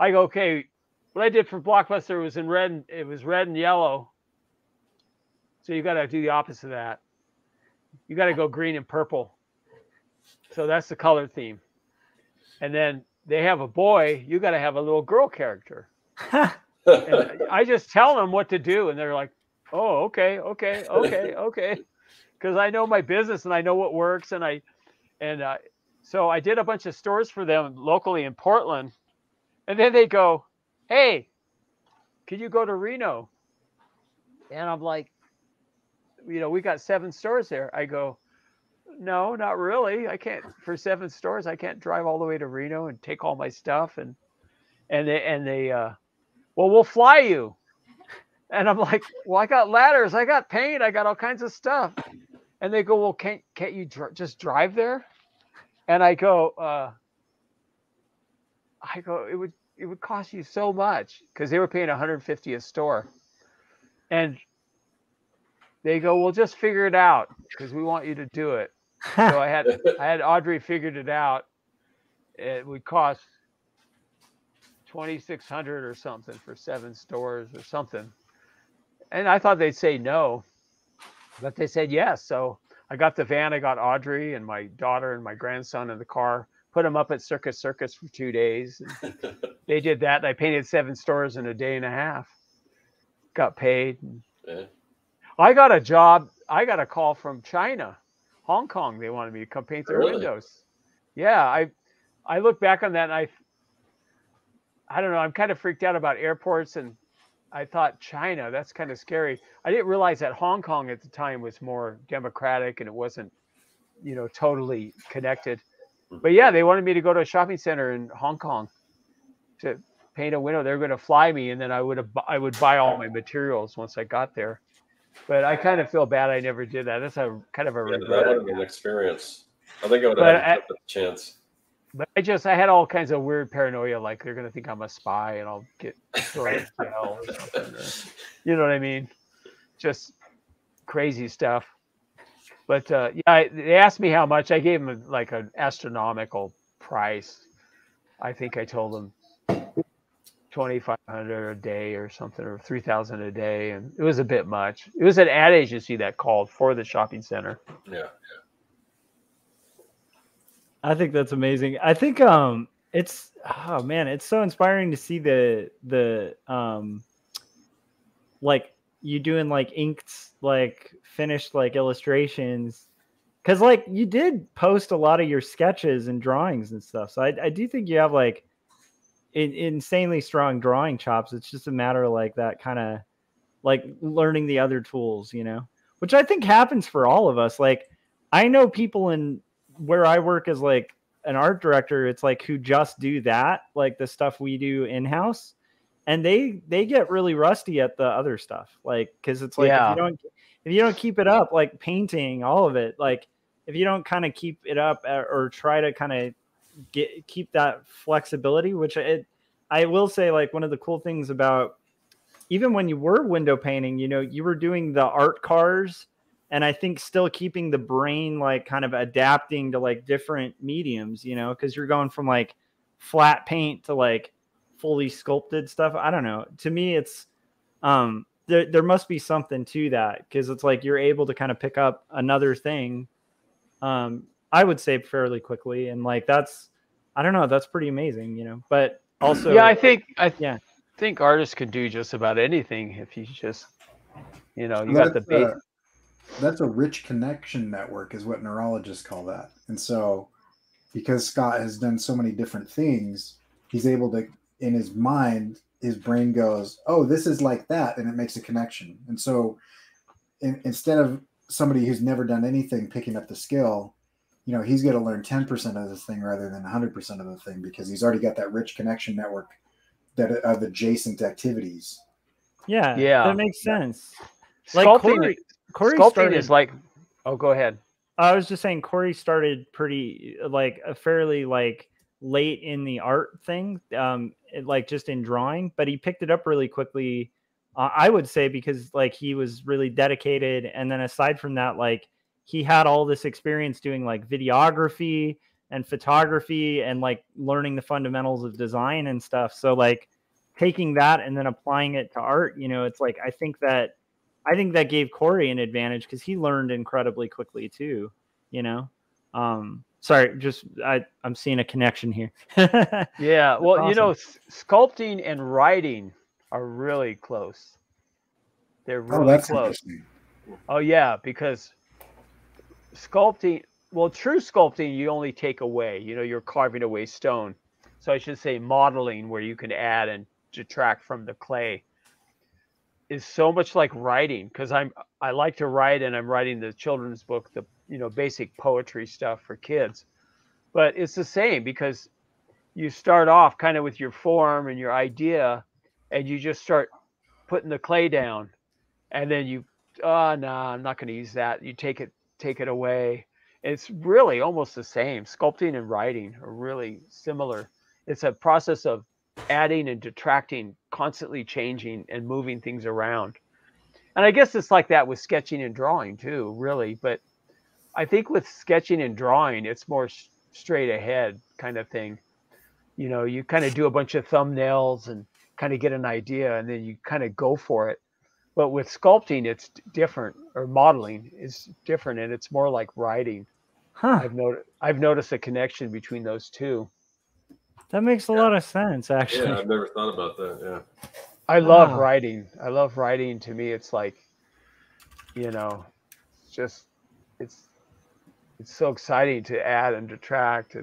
S3: I go, okay, what I did for Blockbuster was in red. It was red and yellow. So you got to do the opposite of that. You got to go green and purple. So that's the color theme. And then they have a boy. You got to have a little girl character. And I just tell them what to do. And they're like, oh, okay. Because I know my business and I know what works. So I did a bunch of stores for them locally in Portland. And then they go, hey, can you go to Reno? And I'm like, we got 7 stores there. I go, no, not really. I can't, for 7 stores, I can't drive all the way to Reno and take all my stuff. And they well, we'll fly you. And I'm like, well, I got ladders, I got paint, I got all kinds of stuff. And they go, well, can't you just drive there? And I go, it would cost you so much, because they were paying 150 a store. And they go, well, just figure it out, because we want you to do it. So I had Audrey figured it out. It would cost $2,600 or something for 7 stores or something. And I thought they'd say no, but they said yes. So I got the van, I got Audrey and my daughter and my grandson in the car, put them up at Circus for 2 days. And they did that. And I painted 7 stores in a day and a half. Got paid.
S1: Yeah.
S3: I got a job. I got a call from China, Hong Kong. They wanted me to come paint their windows. Yeah, I look back on that, and I don't know. I'm kind of freaked out about airports, and I thought China. That's kind of scary. I didn't realize that Hong Kong at the time was more democratic, and it wasn't, totally connected. But yeah, they wanted me to go to a shopping center in Hong Kong to paint a window. They were going to fly me, and then I would buy all my materials once I got there. But I kind of feel bad I never did that. That's a kind of a regret.
S1: That would have been an experience. I think I would have had a chance.
S3: But I had all kinds of weird paranoia, like they're going to think I'm a spy and I'll get thrown in jail or something. You know what I mean? Just crazy stuff. But they asked me how much. I gave them like an astronomical price. I think I told them $2,500 a day or something, or $3,000 a day, and it was a bit much. It was an ad agency that called for the shopping center.
S1: Yeah.
S4: I think that's amazing. I think it's so inspiring to see the like you doing like inked, like finished like illustrations, because like you did post a lot of your sketches and drawings and stuff. So I do think you have like insanely strong drawing chops. It's just a matter of like that kind of like learning the other tools, which I think happens for all of us. Like I know people in where I work as like an art director, it's like who just do that, like the stuff we do in-house, and they get really rusty at the other stuff. Like, cause it's like, if you don't keep it up, like painting, all of it, like if you don't kind of keep it up or try to kind of keep that flexibility, which I will say, like one of the cool things about even when you were window painting, you were doing the art cars, and I think still keeping the brain like kind of adapting to like different mediums, because you're going from like flat paint to like fully sculpted stuff. I don't know. To me, it's there must be something to that, because it's like you're able to kind of pick up another thing. I would say fairly quickly, and like that's pretty amazing, But also,
S3: yeah, I think artists can do just about anything if you just, you got the base.
S2: That's a rich connection network is what neurologists call that. And so because Scott has done so many different things, he's able to, in his mind, his brain goes, oh, this is like that. And it makes a connection. And so instead of somebody who's never done anything picking up the skill, he's going to learn 10% of this thing rather than 100% of the thing, because he's already got that rich connection network of adjacent activities.
S4: Yeah. That makes sense.
S3: Like Corey started, is like, oh, go ahead.
S4: I was just saying Corey started pretty like a fairly like late in the art thing, like just in drawing, but he picked it up really quickly. I would say because like he was really dedicated, and then aside from that, like he had all this experience doing like videography and photography and like learning the fundamentals of design and stuff. So like taking that and then applying it to art, it's like I think that gave Corey an advantage because he learned incredibly quickly too, Sorry, just I'm seeing a connection here.
S3: Yeah, well,
S4: awesome.
S3: Sculpting and writing are really close. They're really close. Oh yeah, because sculpting, true sculpting, you only take away. You're carving away stone. So I should say modeling, where you can add and detract from the clay, is so much like writing, because I like to write, and I'm writing the children's book, the basic poetry stuff for kids. But it's the same, because you start off kind of with your form and your idea, and you just start putting the clay down, and then I'm not going to use that. You take it away, It's really almost the same. Sculpting and writing are really similar. It's a process of adding and detracting, constantly changing and moving things around. And I guess it's like that with sketching and drawing too, really. But I think with sketching and drawing, it's more straight ahead kind of thing. You know, you kind of do a bunch of thumbnails and kind of get an idea, and then you kind of go for it. But with sculpting, it's different, or modeling is different, and it's more like writing.
S4: Huh.
S3: I've noticed a connection between those two.
S4: That makes a lot of sense, actually.
S1: Yeah, I've never thought about that. Yeah.
S3: I love writing. I love writing. To me, it's like, you know, just it's so exciting to add and detract,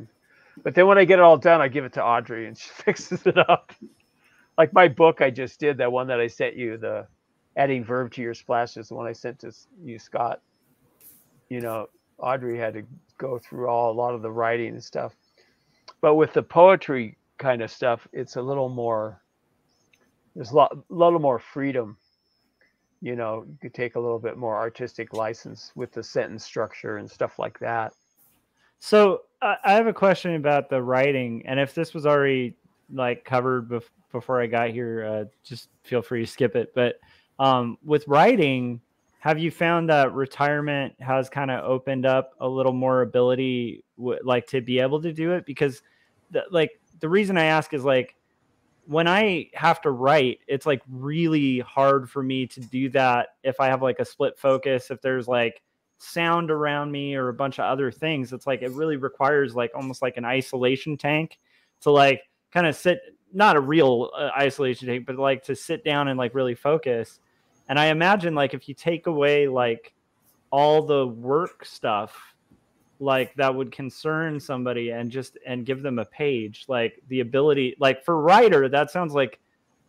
S3: but then when I get it all done, I give it to Audrey and she fixes it up. Like my book I just did, that one that I sent you, the adding verb to your splashes, the one I sent to you, Scott. You know, Audrey had to go through a lot of the writing and stuff. But with the poetry kind of stuff, it's a little more, there's a little more freedom. You know, you could take a little bit more artistic license with the sentence structure and stuff like that.
S4: So I have a question about the writing, and if this was already like covered before I got here, just feel free to skip it. But with writing, have you found that retirement has kind of opened up a little more ability, like to be able to do it? Because the reason I ask is like, when I have to write, it's like really hard for me to do that if I have like a split focus, if there's like sound around me or a bunch of other things. It's like it really requires like almost like an isolation tank to like kind of sit, not a real isolation tank, but like to sit down and like really focus. And I imagine like if you take away like all the work stuff, like that would concern somebody and give them a page, like the ability, like for writer, that sounds like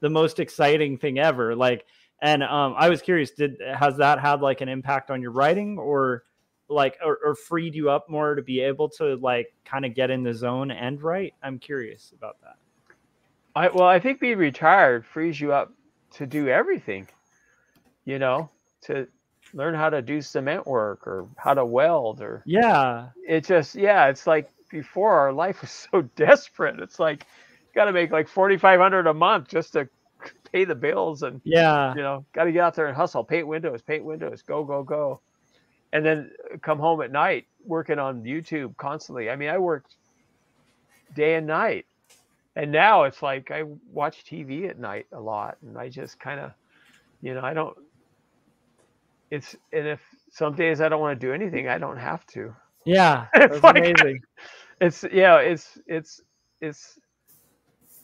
S4: the most exciting thing ever. Like, and I was curious, has that had like an impact on your writing, or like, or freed you up more to be able to like kind of get in the zone and write? I'm curious about that.
S3: I think being retired frees you up to do everything, you know, to learn how to do cement work or how to weld, or it's like before our life was so desperate. It's like you got to make like $4,500 a month just to pay the bills, and you know, got to get out there and hustle, paint windows, go, and then come home at night working on YouTube constantly. I mean, I worked day and night, and now it's like I watch TV at night a lot, and I just kind of, you know, I don't. And if some days I don't want to do anything, I don't have to.
S4: Yeah,
S3: it's
S4: like, amazing.
S3: It's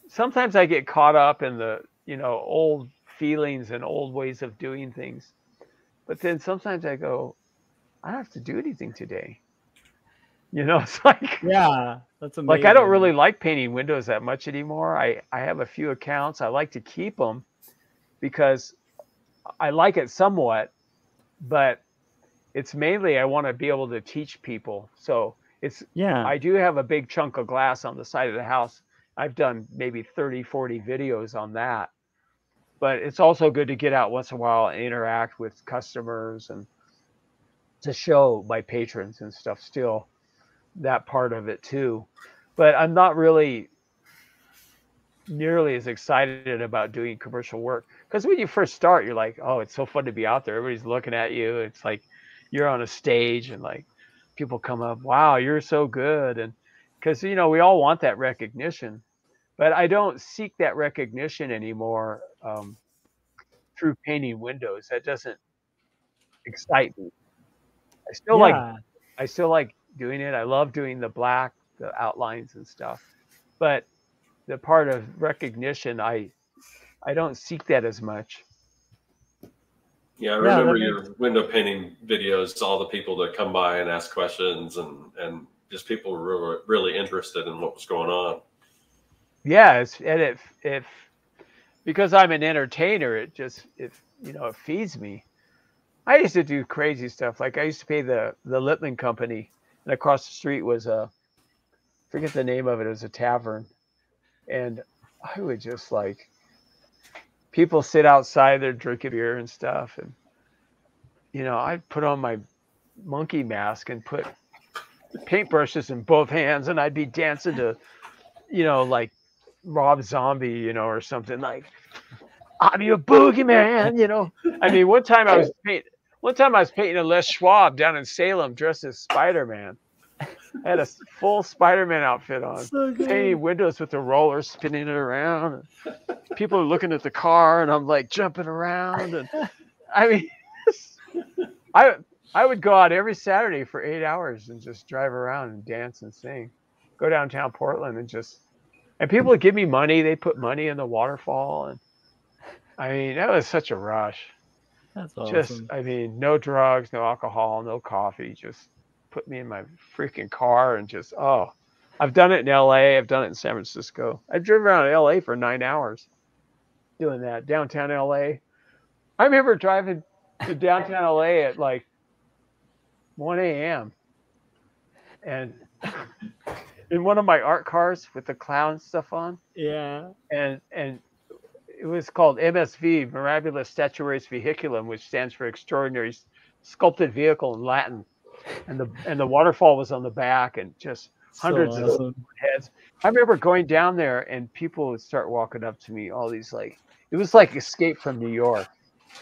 S3: sometimes I get caught up in the, you know, old feelings and old ways of doing things, but then sometimes I go, I don't have to do anything today. You know, it's like,
S4: that's amazing.
S3: Like I don't really like painting windows that much anymore. I have a few accounts. I like to keep them because I like it somewhat. But it's mainly I want to be able to teach people. So it's, I do have a big chunk of glass on the side of the house. I've done maybe 30, 40 videos on that. But it's also good to get out once in a while and interact with customers and to show my patrons and stuff, still that part of it too. But I'm not really nearly as excited about doing commercial work, because when you first start, you're like, oh, it's so fun to be out there, everybody's looking at you, it's like you're on a stage and like people come up, wow, you're so good. And because, you know, we all want that recognition, but I don't seek that recognition anymore through painting windows. That doesn't excite me. I still like doing it. I love doing the black, the outlines and stuff, but the part of recognition, I don't seek that as much.
S1: Yeah, I remember your window painting videos, all the people that come by and ask questions, and just people were really interested in what was going on.
S3: Yeah, if because I'm an entertainer, it you know, it feeds me. I used to do crazy stuff. Like I used to pay the Littman Company, and across the street was forget the name of it. It was a tavern. And I would just like, people sit outside, they're drinking beer and stuff. And, you know, I'd put on my monkey mask and put paintbrushes in both hands, and I'd be dancing to, like Rob Zombie, or something like, I'm your boogeyman. I mean, one time I was painting a Les Schwab down in Salem dressed as Spider-Man. I had a full Spider-Man outfit on, painting windows with the roller, spinning it around. People are looking at the car, and I'm like jumping around. And I mean, I would go out every Saturday for 8 hours and just drive around and dance and sing. Go downtown Portland and people would give me money. They put money in the waterfall, and I mean, that was such a rush.
S4: That's awesome.
S3: Just, I mean, no drugs, no alcohol, no coffee. Just put me in my freaking car and just, I've done it in LA. I've done it in San Francisco. I drove around LA for 9 hours doing that, downtown LA. I remember driving to downtown LA at like 1 a.m. and in one of my art cars with the clown stuff on.
S4: Yeah.
S3: And it was called MSV, Mirabilis Statuaris Vehiculum, which stands for Extraordinary Sculpted Vehicle in Latin. And the waterfall was on the back, and just hundreds of heads. I remember going down there, and people would start walking up to me. All these it was like Escape from New York,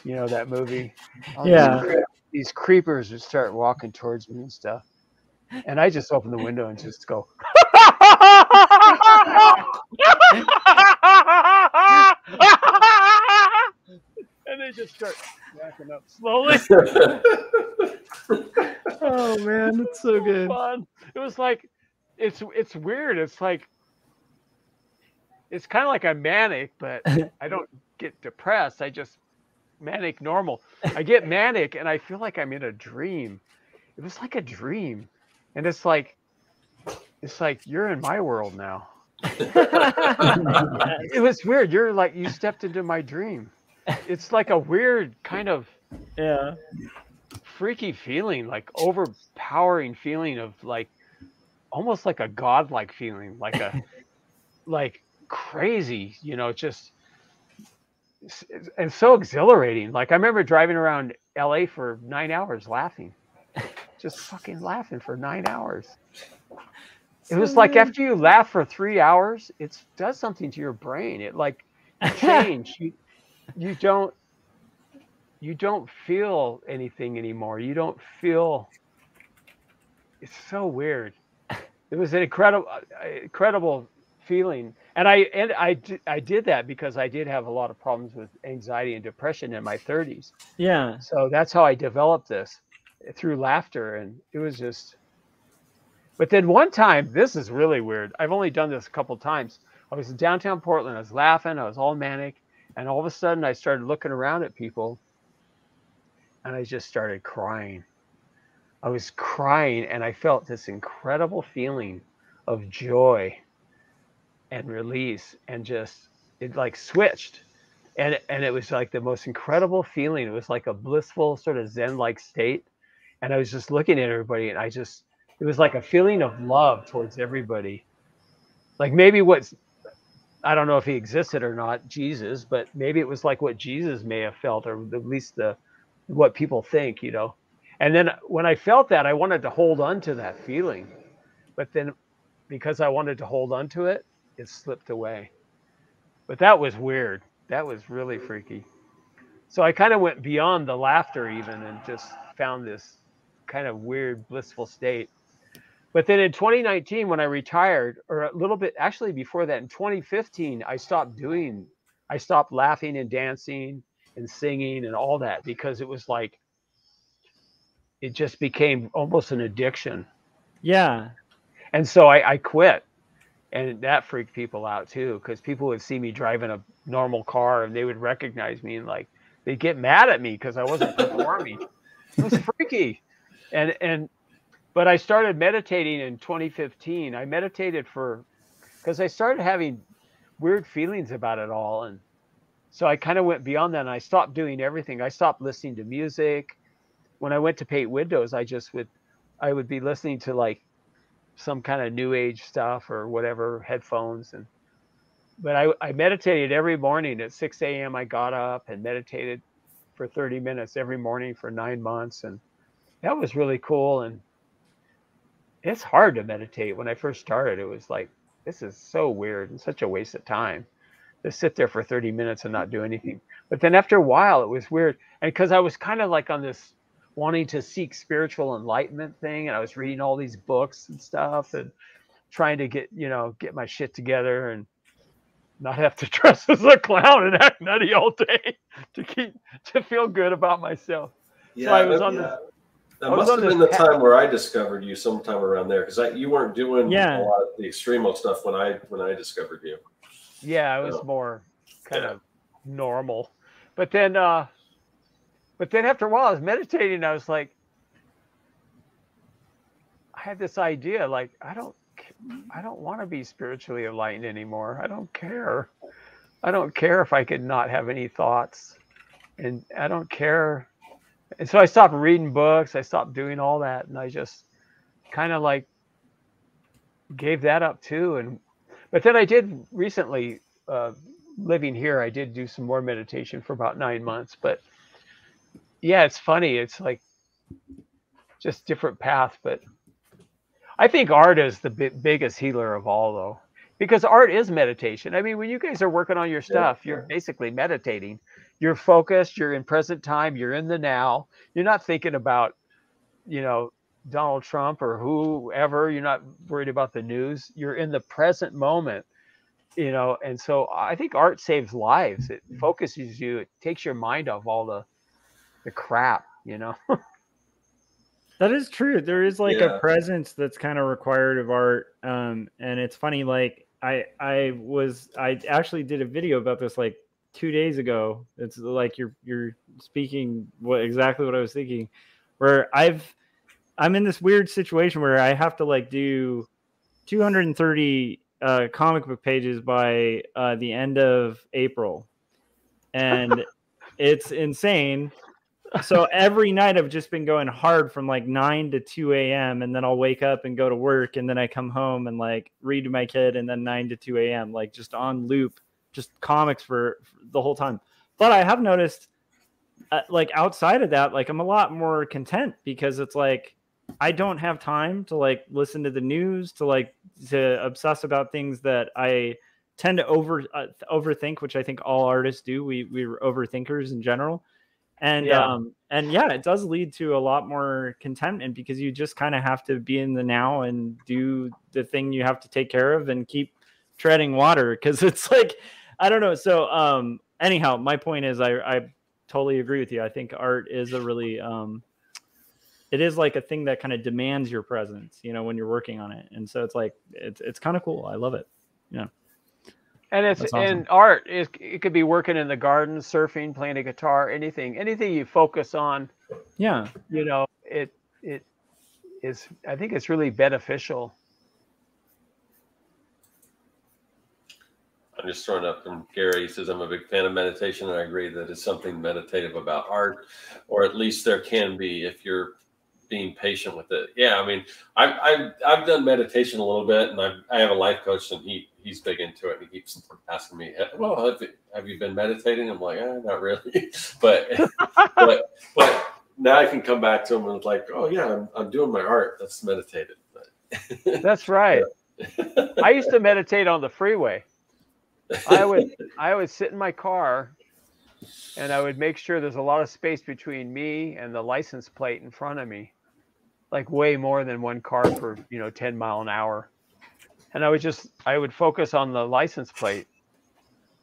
S3: that movie. These creepers would start walking towards me and stuff, and I just open the window and just go. And they just start backing up slowly.
S4: Oh man, it's so good.
S3: Fun. It was like, it's weird. It's like, it's kind of like I'm manic, but I don't get depressed. I just manic normal. I get manic and I feel like I'm in a dream. It was like a dream, and it's like you're in my world now. It was weird. You're like, you stepped into my dream. It's like a weird kind of freaky feeling, like overpowering feeling of like almost like a godlike feeling, like crazy, just and so exhilarating. Like I remember driving around LA for 9 hours laughing, just fucking laughing for 9 hours. It was like after you laugh for 3 hours, it does something to your brain. It like change. You don't feel anything anymore. You don't feel. It's so weird. It was an incredible feeling, and I did that because I did have a lot of problems with anxiety and depression in my 30s.
S4: Yeah.
S3: So that's how I developed this, through laughter, and it was just. But then one time, this is really weird. I've only done this a couple times. I was in downtown Portland. I was laughing. I was all manic. And all of a sudden, I started looking around at people. And I just started crying. I was crying. And I felt this incredible feeling of joy and release. And just, it like switched. And it was like the most incredible feeling. It was like a blissful sort of Zen-like state. And I was just looking at everybody. And it was like a feeling of love towards everybody. Like maybe I don't know if he existed or not, Jesus, but maybe it was like what Jesus may have felt, or at least what people think, And then when I felt that, I wanted to hold on to that feeling. But then because I wanted to hold on to it, it slipped away. But that was weird. That was really freaky. So I kind of went beyond the laughter even and just found this kind of weird, blissful state. But then in 2019, when I retired, or a little bit, actually before that, in 2015, I stopped laughing and dancing and singing and all that, because it was like, it just became almost an addiction.
S4: Yeah.
S3: And so I quit, and that freaked people out too, because people would see me driving a normal car and they would recognize me and like, they'd get mad at me because I wasn't performing. It was freaky. But I started meditating in 2015. I meditated because I started having weird feelings about it all. And so I kind of went beyond that, and I stopped doing everything. I stopped listening to music. When I went to paint windows, I would be listening to like some kind of new age stuff or whatever, headphones. But I meditated every morning at 6 a.m. I got up and meditated for 30 minutes every morning for 9 months. And that was really cool. And it's hard to meditate. When I first started, it was like, this is so weird and such a waste of time to sit there for 30 minutes and not do anything. But then after a while, it was weird. And because I was kind of like on this wanting to seek spiritual enlightenment thing, and I was reading all these books and stuff and trying to get my shit together and not have to dress as a clown and act nutty all day to feel good about myself.
S1: Yeah,
S3: so I was on this.
S1: That must have been the time where I discovered you, sometime around there, because you weren't doing a lot of the extremo stuff when I discovered you.
S3: Yeah, it was more kind of normal. But then after a while, I was meditating. I was like, I had this idea, like, I don't want to be spiritually enlightened anymore. I don't care. I don't care if I could not have any thoughts, and I don't care. And so I stopped reading books. I stopped doing all that, and I just kind of like gave that up too. But then I did recently, living here, I did do some more meditation for about 9 months. But yeah, it's funny. It's like just different path. But I think art is the biggest healer of all, though, because art is meditation. I mean, when you guys are working on your stuff, you're basically meditating. You're focused. You're in present time. You're in the now. You're not thinking about, Donald Trump or whoever. You're not worried about the news. You're in the present moment, And so I think art saves lives. It focuses you. It takes your mind off all the crap,
S4: That is true. There is like a presence that's kind of required of art. And it's funny, like I actually did a video about this like 2 days ago. It's like you're speaking exactly what I was thinking, where I'm in this weird situation where I have to like do 230 comic book pages by the end of April, and it's insane. So every night I've just been going hard from like 9 to 2 a.m. and then I'll wake up and go to work, and then I come home and like read to my kid, and then 9 to 2 a.m. like just on loop, just comics for the whole time. But I have noticed like outside of that, like I'm a lot more content, because it's like I don't have time to like listen to the news, to obsess about things that I tend to overthink, which I think all artists do. We're overthinkers in general. And yeah, it does lead to a lot more contentment, because you just kind of have to be in the now and do the thing you have to take care of and keep treading water, because it's like, I don't know. So anyhow, my point is I totally agree with you. I think art is a really it is like a thing that kind of demands your presence, when you're working on it. And so it's like it's kind of cool. I love it. Yeah.
S3: And it's awesome. And art it could be working in the garden, surfing, playing a guitar, anything you focus on.
S4: Yeah.
S3: It is. I think it's really beneficial.
S1: I'm just throwing up from Gary. He says, I'm a big fan of meditation, and I agree that it's something meditative about art, or at least there can be if you're being patient with it. Yeah, I mean, I've done meditation a little bit, and I have a life coach, and he's big into it. And he keeps asking me, well, have you been meditating? I'm like, not really. but now I can come back to him and it's like, oh yeah, I'm doing my art. That's meditative.
S3: That's right. I used to meditate on the freeway. I would sit in my car, and I would make sure there's a lot of space between me and the license plate in front of me, like way more than one car per 10 mile an hour. And I would focus on the license plate,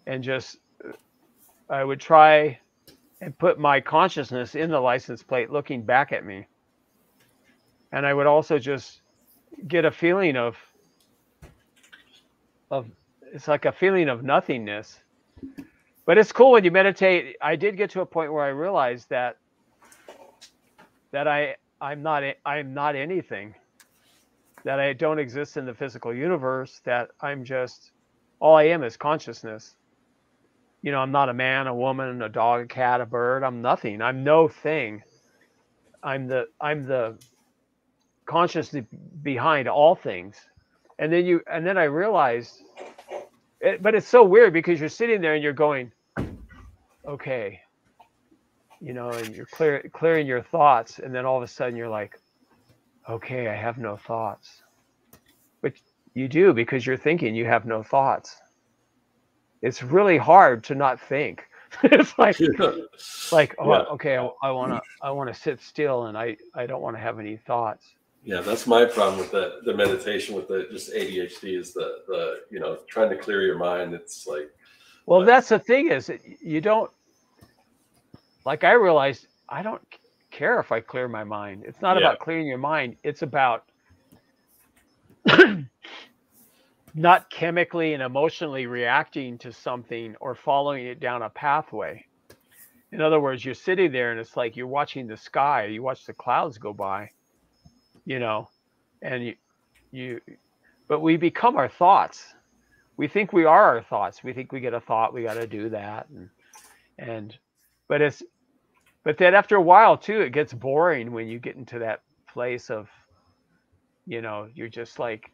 S3: and I would try and put my consciousness in the license plate looking back at me. And I would also just get a feeling of it's like a feeling of nothingness. But it's cool when you meditate. I did get to a point where I realized that I'm not anything, that I don't exist in the physical universe, that I'm just, all I am is consciousness. I'm not a man, a woman, a dog, a cat, a bird. I'm nothing. I'm no thing. I'm the consciousness behind all things. And then I realized, but it's so weird, because you're sitting there and you're going, okay, and you're clearing your thoughts, and then all of a sudden you're like, okay, I have no thoughts. But you do, because you're thinking you have no thoughts. It's really hard to not think. It's like, oh,
S1: Yeah.
S3: okay, I wanna sit still, and I don't want to have any thoughts.
S1: Yeah, that's my problem with the meditation with the just ADHD is the trying to clear your mind. It's like,
S3: Well, that's the thing, is that you don't, like, I realized I don't care if I clear my mind. It's not about clearing your mind. It's about not chemically and emotionally reacting to something or following it down a pathway. In other words, you're sitting there and it's like you're watching the sky, you watch the clouds go by, and but we become our thoughts. We think we are our thoughts. We think we get a thought, we got to do that. But then after a while too, it gets boring when you get into that place of, you're just like,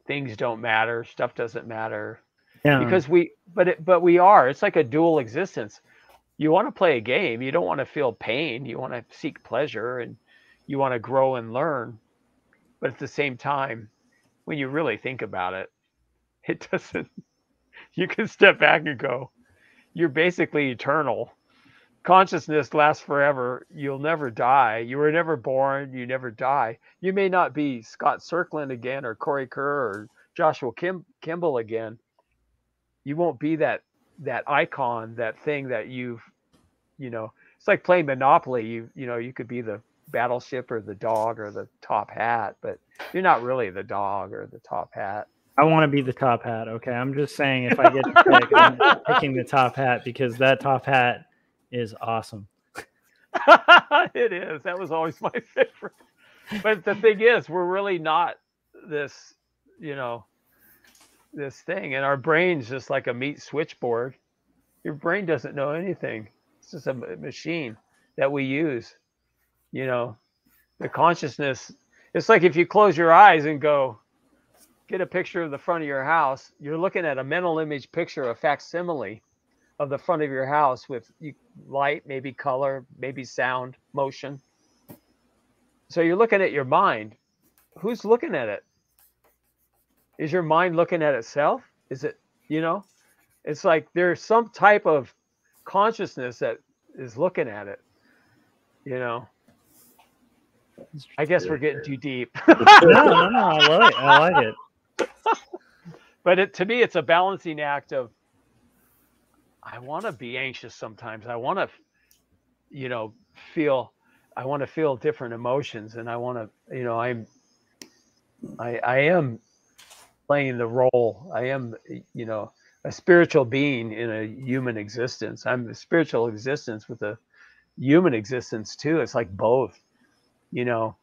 S3: things don't matter, stuff doesn't matter.
S4: Yeah.
S3: Because but we are. It's like a dual existence. You want to play a game. You don't want to feel pain. You want to seek pleasure, and you want to grow and learn. But at the same time, when you really think about it, it doesn't. You can step back and go, you're basically eternal. Consciousness lasts forever. You'll never die. You were never born. You never die. You may not be Scott Circlin again, or Corey Kerr, or Joshua Campbell again. You won't be that icon, that thing that it's like playing Monopoly. You could be the battleship or the dog or the top hat, but you're not really the dog or the top hat.
S4: I want to be the top hat. Okay. I'm just saying, if I get to pick, I'm picking the top hat, because that top hat is awesome.
S3: It is. That was always my favorite. But the thing is, we're really not this, this thing. And our brain's just like a meat switchboard. Your brain doesn't know anything. It's just a machine that we use. The consciousness. It's like if you close your eyes and go, get a picture of the front of your house, you're looking at a mental image picture, a facsimile of the front of your house with light, maybe color, maybe sound, motion. So you're looking at your mind. Who's looking at it? Is your mind looking at itself? Is it, it's like there's some type of consciousness that is looking at it, I guess we're getting too deep.
S4: No, I like it.
S3: But to me, it's a balancing act of, I want to be anxious sometimes. I want to, feel different emotions, and I want to, I am playing the role. I am, a spiritual being in a human existence. I'm a spiritual existence with a human existence too. It's like both, but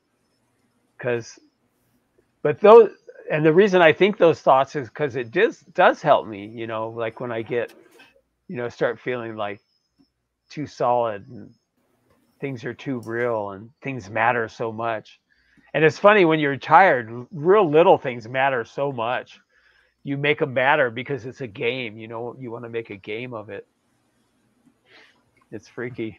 S3: the reason I think those thoughts is because it does help me, like when I get, start feeling like too solid and things are too real and things matter so much. And it's funny, when you're tired, real little things matter so much. You make them matter because it's a game, you want to make a game of it. It's freaky.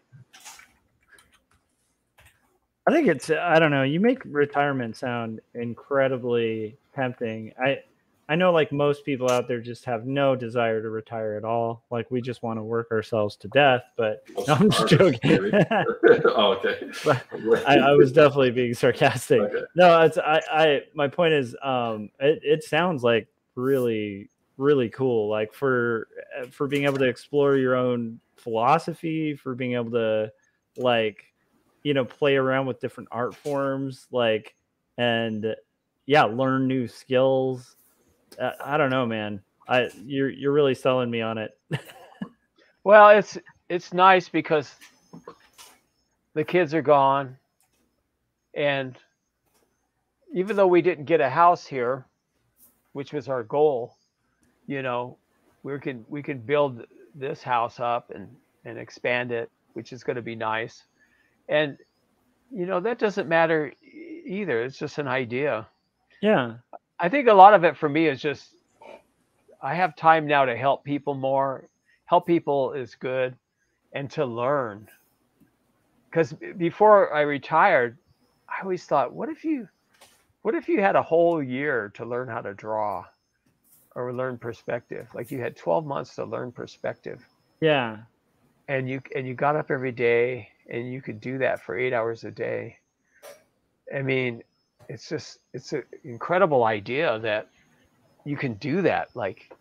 S4: I think I don't know, you make retirement sound incredibly tempting. I know, like, most people out there just have no desire to retire at all. Like, we just want to work ourselves to death, but no, I'm just joking.
S1: Oh, okay.
S4: But I was definitely being sarcastic.
S1: Okay.
S4: No, my point is, it sounds like really, really cool. Like, for being able to explore your own philosophy, for being able to, like, play around with different art forms, like, and learn new skills. I don't know, man. You're really selling me on it.
S3: Well, it's nice because the kids are gone, and even though we didn't get a house here, which was our goal, we can build this house up and expand it, which is going to be nice. And that doesn't matter either. It's just an idea.
S4: Yeah.
S3: I think a lot of it for me is just, I have time now to help people more. Help people is good, and to learn. Because before I retired, I always thought, what if you had a whole year to learn how to draw or learn perspective? Like you had 12 months to learn perspective.
S4: Yeah.
S3: And you got up every day and you could do that for 8 hours a day. I mean, it's an incredible idea that you can do that. Like,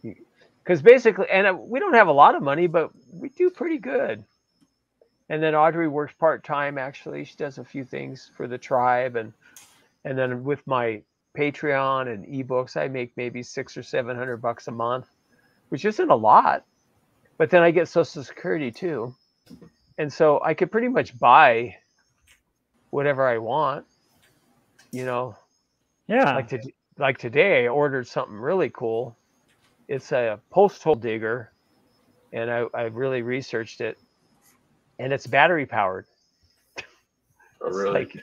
S3: because basically, and we don't have a lot of money, but we do pretty good. And then Audrey works part-time. Actually, she does a few things for the tribe, and then with my Patreon and ebooks, I make maybe $600 or $700 a month, which isn't a lot. But then I get Social Security too, and so I could pretty much buy whatever I want. You know,
S4: Yeah.
S3: like today, I ordered something really cool. It's a post hole digger, and I really researched it, and it's battery powered.
S1: Oh, really?
S3: Like,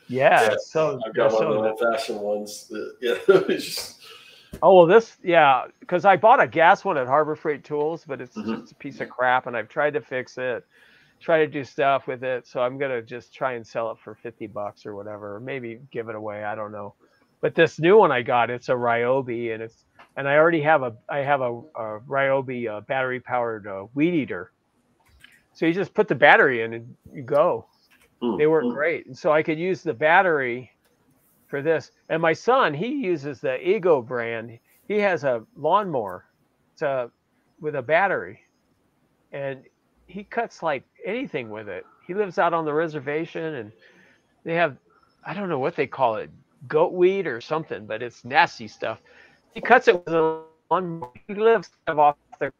S3: yeah. So
S1: I've got one of the old-fashioned ones.
S3: Oh, well, this, yeah, because I bought a gas one at Harbor Freight Tools, but it's just a piece of crap, and I've tried to fix it, try to do stuff with it. So I'm gonna just try and sell it for $50 or whatever, or maybe give it away. I don't know. But this new one I got, it's a Ryobi, and I already have a Ryobi battery powered weed eater. So you just put the battery in and you go. They work great, and so I could use the battery for this. And my son, he uses the Ego brand. He has a lawnmower with a battery, and he cuts like anything with it. He lives out on the reservation, and they have, I don't know what they call it, goat weed or something, but it's nasty stuff. He cuts it with a lawnmower. He lives off the.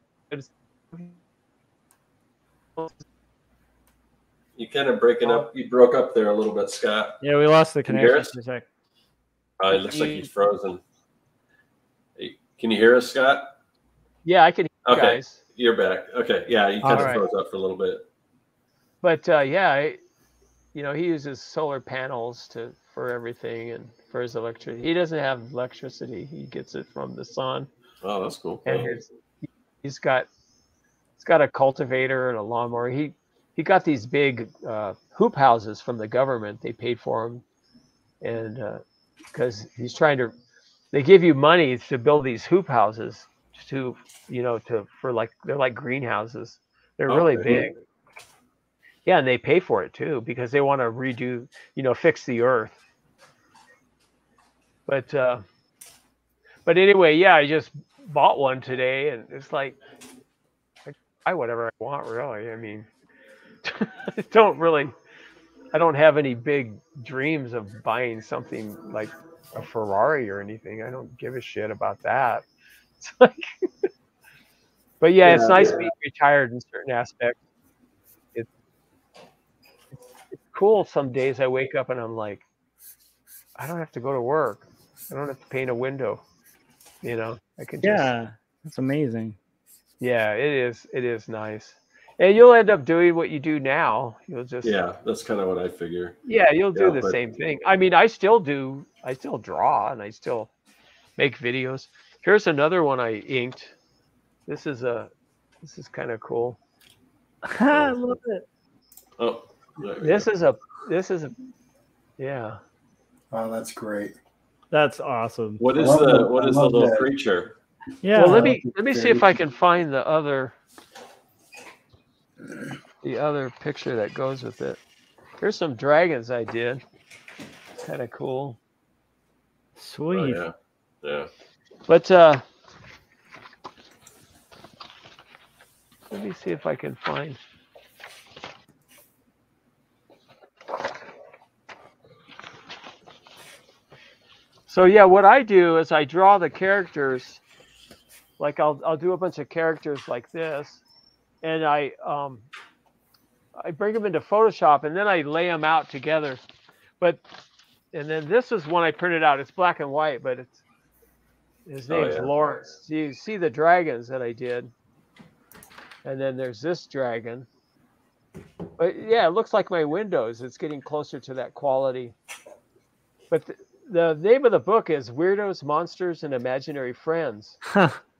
S1: You kind of breaking up. You broke up there a little bit, Scott.
S4: Yeah, we lost the
S1: Can you hear
S4: connection
S1: us?
S4: for a sec.
S1: It looks like he's frozen. Hey, can you hear us, Scott?
S3: Yeah, I can hear you
S1: Okay,
S3: guys.
S1: you're back. Okay, yeah, you kind of
S3: right.
S1: froze up for a little bit.
S3: But yeah, he uses solar panels for everything and for his electricity. He doesn't have electricity; he gets it from the sun.
S1: Oh, that's cool.
S3: And he's got a cultivator and a lawnmower. He got these big hoop houses from the government. They paid for him, and because he's trying to, they give you money to build these hoop houses for like, they're like greenhouses. They're really big. Yeah, and they pay for it too because they want to redo, fix the earth. But anyway, yeah, I just bought one today, and it's like I buy whatever I want, really. I mean, I don't have any big dreams of buying something like a Ferrari or anything. I don't give a shit about that. It's like, but yeah, it's nice being retired in certain aspects. It's cool. Some days I wake up and I'm like, I don't have to go to work. I don't have to paint a window. I can just.
S4: Yeah, that's amazing.
S3: Yeah, it is nice. And you'll end up doing what you do now. You'll just.
S1: Yeah, that's kind of what I figure.
S3: Yeah, you'll do the same thing. I mean, I still draw and I still make videos. Here's another one I inked. This is kind of cool.
S4: I love it.
S1: Oh,
S3: this is a yeah.
S2: Oh, that's great.
S4: That's awesome.
S1: What is the little creature?
S4: Yeah.
S3: Well, let me see if I can find the other picture that goes with it. Here's some dragons I did. It's kind of cool.
S4: Sweet.
S1: Oh, yeah.
S3: But let me see if I can find. So yeah, what I do is I draw the characters. Like I'll do a bunch of characters like this, and I bring them into Photoshop, and then I lay them out together. And then this is one I printed out. It's black and white, but his name's Lawrence. So you see the dragons that I did, and then there's this dragon. But yeah, it looks like my windows. It's getting closer to that quality. But the name of the book is Weirdos, Monsters, and Imaginary Friends.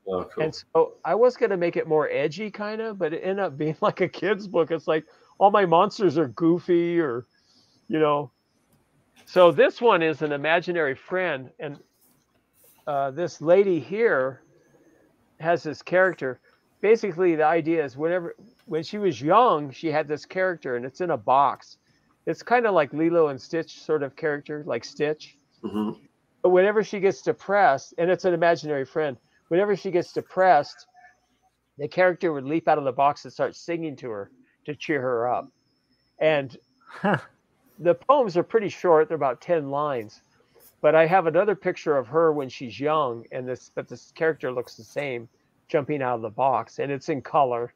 S1: Oh, cool.
S3: And so I was going to make it more edgy kind of, but it ended up being like a kid's book. It's like all my monsters are goofy or, So this one is an imaginary friend, and this lady here has this character. Basically, the idea is when she was young, she had this character, and it's in a box. It's kind of like Lilo and Stitch sort of character, like Stitch.
S1: Mm-hmm.
S3: But whenever she gets depressed, and it's an imaginary friend, whenever she gets depressed, the character would leap out of the box and start singing to her to cheer her up. And the poems are pretty short. They're about 10 lines. But I have another picture of her when she's young, but this character looks the same, jumping out of the box. And it's in color,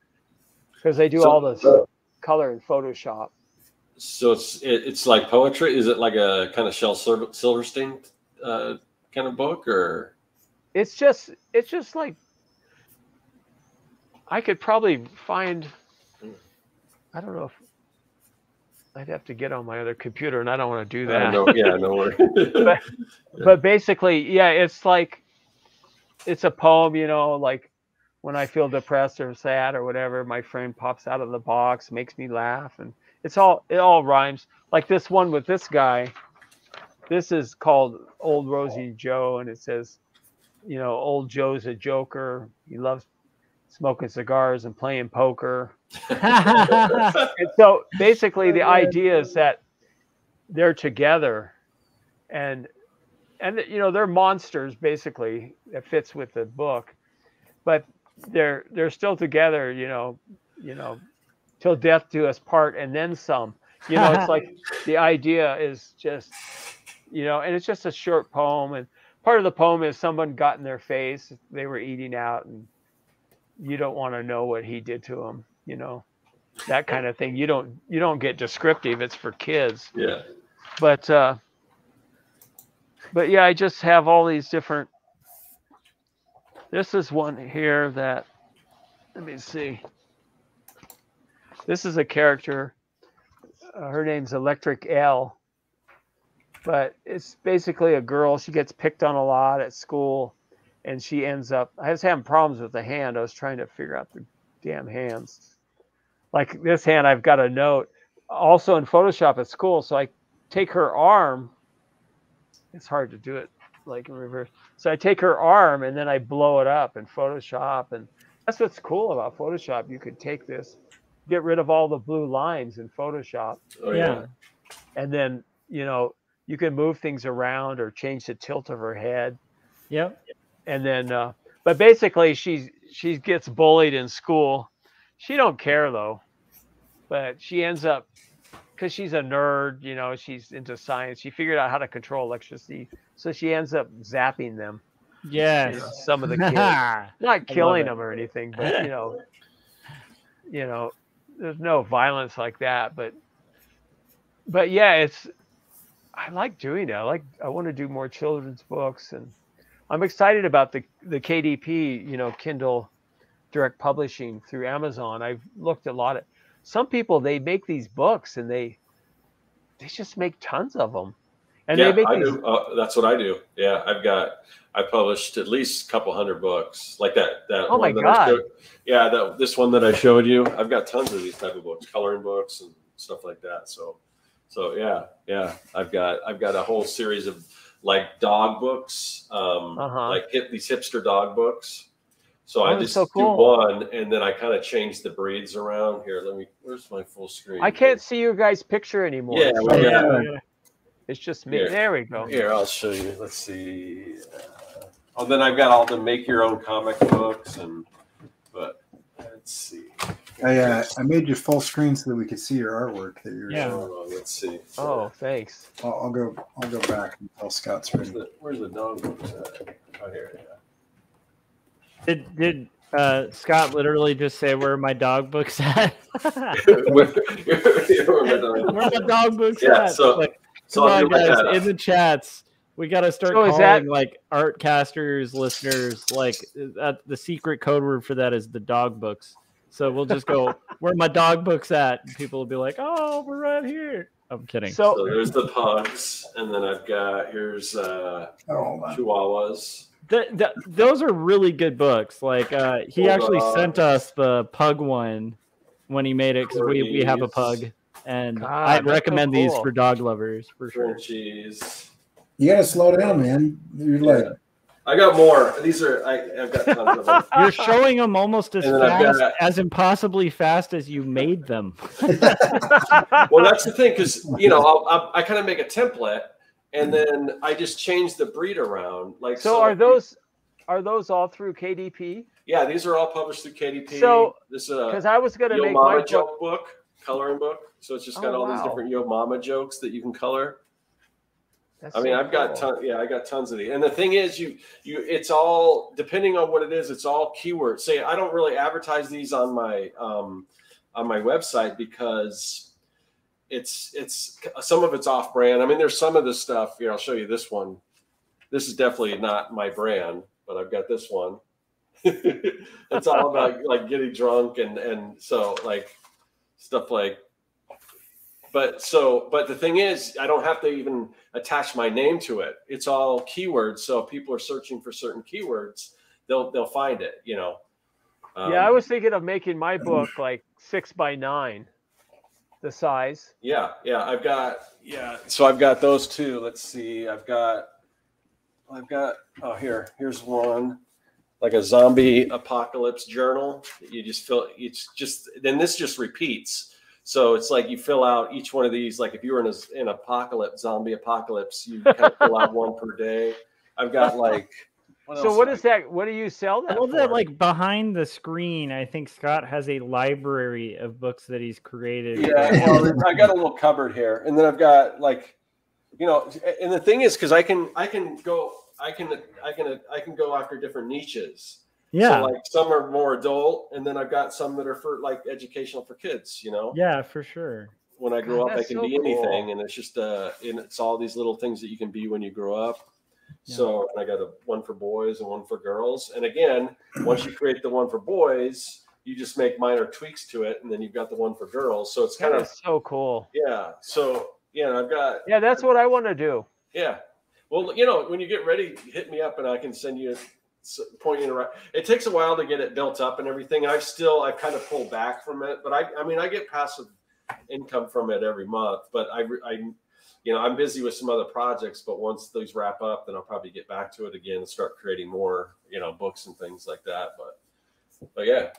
S3: because they do all this color in Photoshop. So
S1: it's like poetry? Is it like a kind of Shel Silverstein kind of book, or?
S3: It's just like, I could probably find, I don't know if I'd have to get on my other computer, and I don't want to do that.
S1: No worries.
S3: but basically, yeah, it's like, it's a poem, like when I feel depressed or sad or whatever, my friend pops out of the box, makes me laugh, and it all rhymes. Like this one with this guy, this is called Old Rosie Joe, and it says, old Joe's a joker. He loves smoking cigars and playing poker. And so basically the idea is that they're together, and they're monsters, basically. It fits with the book, but they're still together, till death do us part, and then some. It's like the idea is just, and it's just a short poem, and part of the poem is someone got in their face. They were eating out, and you don't want to know what he did to them, that kind of thing. You don't get descriptive. It's for kids.
S1: Yeah.
S3: But yeah, I just have all these different. This is one here that, let me see. This is a character. Her name's Electric L. But it's basically a girl. She gets picked on a lot at school, and she ends up. I was having problems with the hand. I was trying to figure out the damn hands. Like this hand, I've got a note. Also in Photoshop at school, so I take her arm. It's hard to do it like in reverse. So I take her arm and then I blow it up in Photoshop, and that's what's cool about Photoshop. You could take this, get rid of all the blue lines in Photoshop.
S1: Oh yeah.
S3: And then you can move things around or change the tilt of her head.
S4: Yep.
S3: And then, but basically, she gets bullied in school. She don't care though, but she ends up, because she's a nerd, she's into science. She figured out how to control electricity, so she ends up zapping them.
S4: Yes.
S3: Some of the kids, not killing them or anything, but there's no violence like that. But yeah, I like doing it. I want to do more children's books, and I'm excited about the KDP, Kindle Direct Publishing through Amazon. I've looked a lot at some people. They make these books, and they just make tons of them. And
S1: yeah,
S3: they make
S1: that's what I do. Yeah, I published at least a couple hundred books like that.
S3: Oh my God!
S1: This one that I showed you. I've got tons of these type of books, coloring books and stuff like that. So yeah, I've got a whole series of like dog books, like these hipster dog books. So I just do one, and then I kind of change the breeds around. Here, where's my full screen?
S3: I can't see your guys' picture anymore.
S1: Yeah.
S3: It's just me.
S1: Here.
S3: There we go.
S1: Here, I'll show you. Let's see. Then I've got all the make your own comic books, but let's see.
S2: I made you full screen so that we could see your artwork that you're
S1: showing. Let's see.
S3: Oh, thanks.
S2: I'll go back until Scott's ready.
S1: Where's the dog books at? Oh, here.
S4: Yeah. Did Scott literally just say, "Where are my dog books at?"
S1: Where are
S4: my dog books at? Come on, guys, in the chats. We got to start calling like Artcasters listeners. Like the secret code word for that is the dog books. So we'll just go, "Where are my dog books at?" And people will be like, "Oh, we're right here." I'm kidding.
S1: So there's the pugs, and then I've got here's Chihuahuas.
S4: Those are really good books. Like he actually sent us the pug one when he made it, because we have a pug. And
S3: God,
S4: I'd
S3: that's
S4: recommend
S3: so
S4: these
S3: cool.
S4: for dog lovers for sure.
S1: Frenchies.
S2: You gotta slow down, man. You're like,
S1: I got more. These are I've got tons of them.
S4: You're showing them almost as
S1: And then I've
S4: fast,
S1: got-
S4: as impossibly fast as you made them.
S1: Well, that's the thing, because I kind of make a template, and then I just change the breed around. Like,
S3: So are those all through KDP?
S1: Yeah, these are all published through KDP.
S3: So
S1: this
S3: because I was going to
S1: Yo
S3: make
S1: Mama
S3: my
S1: joke book, coloring book. So it's just got all these
S3: wow.
S1: different Yo Mama jokes that you can color.
S3: That's
S1: I mean,
S3: so
S1: I've got
S3: cool.
S1: I got tons of these. And the thing is, it's all depending on what it is. It's all keywords. Say, I don't really advertise these on my website because it's some of it's off brand. I mean, there's some of this stuff. I'll show you this one. This is definitely not my brand, but I've got this one. It's all about like getting drunk and so like stuff like. But the thing is, I don't have to even attach my name to it. It's all keywords. So if people are searching for certain keywords, they'll find it.
S3: Yeah, I was thinking of making my book like 6x9, the size.
S1: Yeah. So I've got those too. Let's see. I've got. Oh, here's one, like a zombie apocalypse journal. You just fill. Then this just repeats. So it's like you fill out each one of these. Like if you were in an zombie apocalypse, you kind of fill out one per day. I've got like.
S3: What is that? What do you sell that
S4: I love
S3: for?
S4: that, like behind the screen, I think Scott has a library of books that he's created.
S1: Yeah, well, I got a little cupboard here, and then I've got like, and the thing is, because I can go after different niches.
S4: Yeah.
S1: So like some are more adult, and then I've got some that are for like educational for kids.
S4: Yeah, for sure.
S1: When I grow up, I
S3: that's
S1: can
S3: so
S1: be anything,
S3: cool.
S1: and it's just it's all these little things that you can be when you grow up. Yeah. So and I got one for boys and one for girls. And again, once you create the one for boys, you just make minor tweaks to it, and then you've got the one for girls. So it's kind of
S3: so cool.
S1: Yeah. So I've got.
S3: Yeah, that's what I want to do.
S1: Yeah. Well, when you get ready, hit me up, and I can send you. Point you in the right. It takes a while to get it built up and everything. I've kind of pulled back from it, but I get passive income from it every month. But I'm busy with some other projects. But once those wrap up, then I'll probably get back to it again and start creating more, books and things like that. But yeah,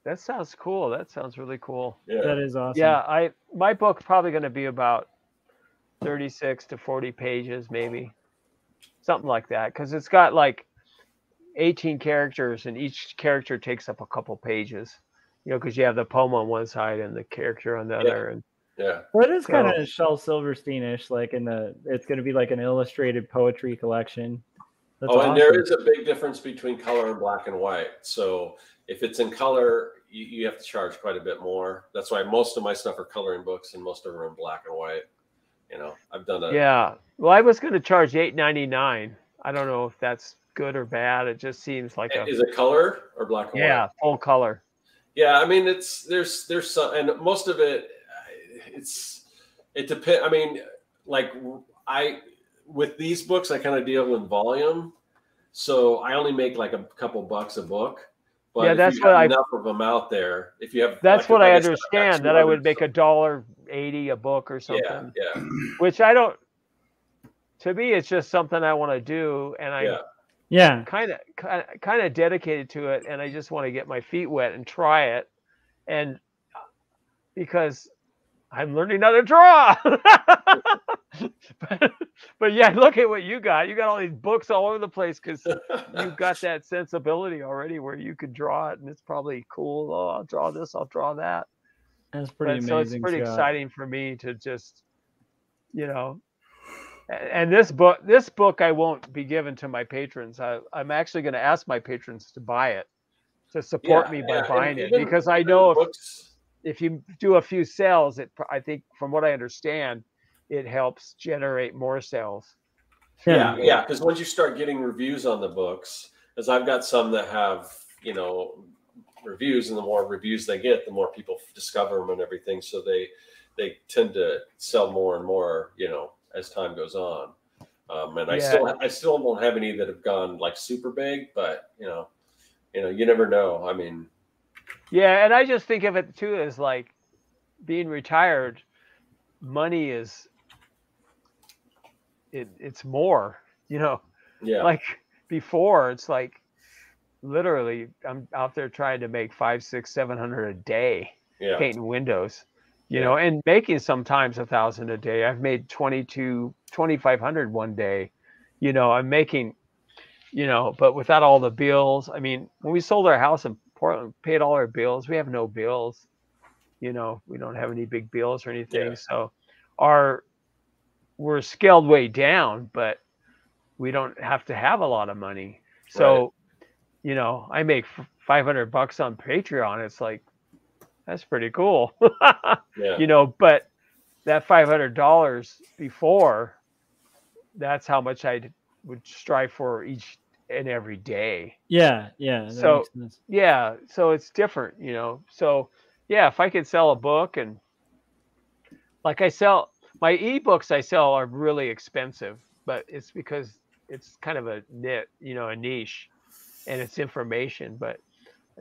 S3: that sounds cool. That sounds really cool.
S1: Yeah,
S4: that is awesome.
S3: Yeah, my book's probably going to be about 36 to 40 pages, maybe something like that, because it's got like 18 characters, and each character takes up a couple pages, because you have the poem on one side and the character on the other. And
S4: well, it is kind of Shel Silverstein-ish, like it's going to be like an illustrated poetry collection. That's awesome.
S1: And there is a big difference between color and black and white. So if it's in color, you have to charge quite a bit more. That's why most of my stuff are coloring books, and most of them are in black and white. I've done
S3: Yeah. Well, I was going to charge $8.99. I don't know if that's good or bad. It just seems like
S1: Is it color or black and white?
S3: Yeah, full color.
S1: Yeah, I mean there's some, and most of it it depends. I mean, like with these books, I kind of deal in volume, so I only make like a couple bucks a book. But
S3: yeah, that's what
S1: enough of them out there. If you have,
S3: that's what I understand. That I would make $1.80 a book or something.
S1: Yeah.
S3: Which I don't. To me, it's just something I want to do, and I.
S4: Yeah,
S3: kind of dedicated to it, and I just want to get my feet wet and try it, and because I'm learning how to draw. but yeah, look at what you got. You got all these books all over the place because you've got that sensibility already where you could draw it, and it's probably cool. Oh, I'll draw this. I'll draw that.
S4: That's pretty amazing.
S3: So it's pretty exciting for me to just, And this book I won't be given to my patrons. I'm actually going to ask my patrons to buy it, to support me by buying it, because I know if you do a few sales, I think from what I understand, it helps generate more sales.
S1: Yeah, because once you start getting reviews on the books, as I've got some that have, reviews, and the more reviews they get, the more people discover them and everything. So they tend to sell more and more, as time goes on. And I still don't have any that have gone like super big, but you never know. I mean,
S3: yeah. And I just think of it too, as like, being retired, money is it's more, you know,
S1: Yeah.
S3: like before it's like literally I'm out there trying to make 500, 600, 700 a day
S1: Yeah.
S3: painting windows, you
S1: Yeah.
S3: know, and making sometimes 1,000 a day. I've made 2,500 one day, you know, I'm making, you know, but without all the bills. I mean, when we sold our house in Portland, paid all our bills, we have no bills, you know, we don't have any big bills or anything.
S1: Yeah.
S3: So we're scaled way down, but we don't have to have a lot of money. So, you know, I make $500 on Patreon. It's like, that's pretty cool.
S1: Yeah.
S3: You know, but that $500 before, that's how much I would strive for each and every day.
S4: Yeah, that
S3: So,
S4: makes sense.
S3: yeah, so it's different, you know. So, yeah, if I could sell a book, and like I sell my ebooks, I sell are really expensive, but it's because it's kind of a niche, and it's information. But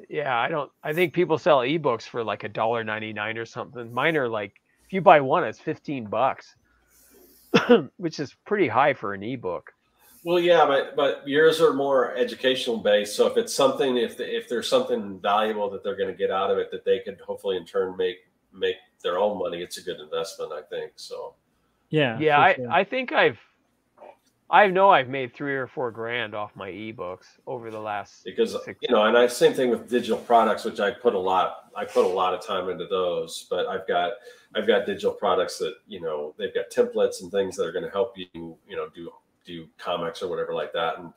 S3: yeah, I think people sell ebooks for like $1.99 or something. Mine are like, if you buy one, it's $15, which is pretty high for an ebook.
S1: Well, yeah, but yours are more educational based. So if it's something, if there's something valuable that they're going to get out of it, that they could hopefully in turn make their own money, it's a good investment, I think. So
S4: Yeah,
S3: yeah,
S4: sure.
S3: I think I know I've made $3 or $4 grand off my ebooks over the last
S1: because you know, and same thing with digital products, which I put a lot of time into those. But I've got digital products that, you know, they've got templates and things that are going to help you, you know, do comics or whatever like that. And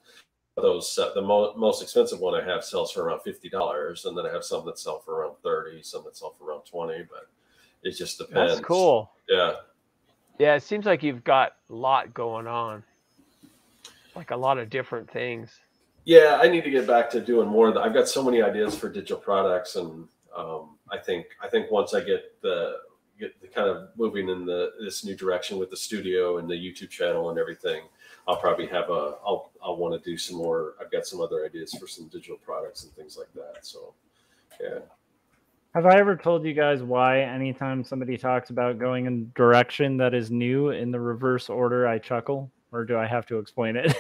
S1: those the most expensive one I have sells for around $50, and then I have some that sell for around 30, some that sell for around 20. But it just depends.
S3: That's cool.
S1: Yeah.
S3: Yeah, it seems like you've got a lot going on, like a lot of different things.
S1: Yeah, I need to get back to doing more of that. I've got so many ideas for digital products, and I think once I get the kind of moving in this new direction with the studio and the YouTube channel and everything, I'll probably have I'll want to do some more. I've got some other ideas for some digital products and things like that. So, yeah.
S4: Have I ever told you guys why anytime somebody talks about going in direction that is new in the reverse order, I chuckle? Or do I have to explain it?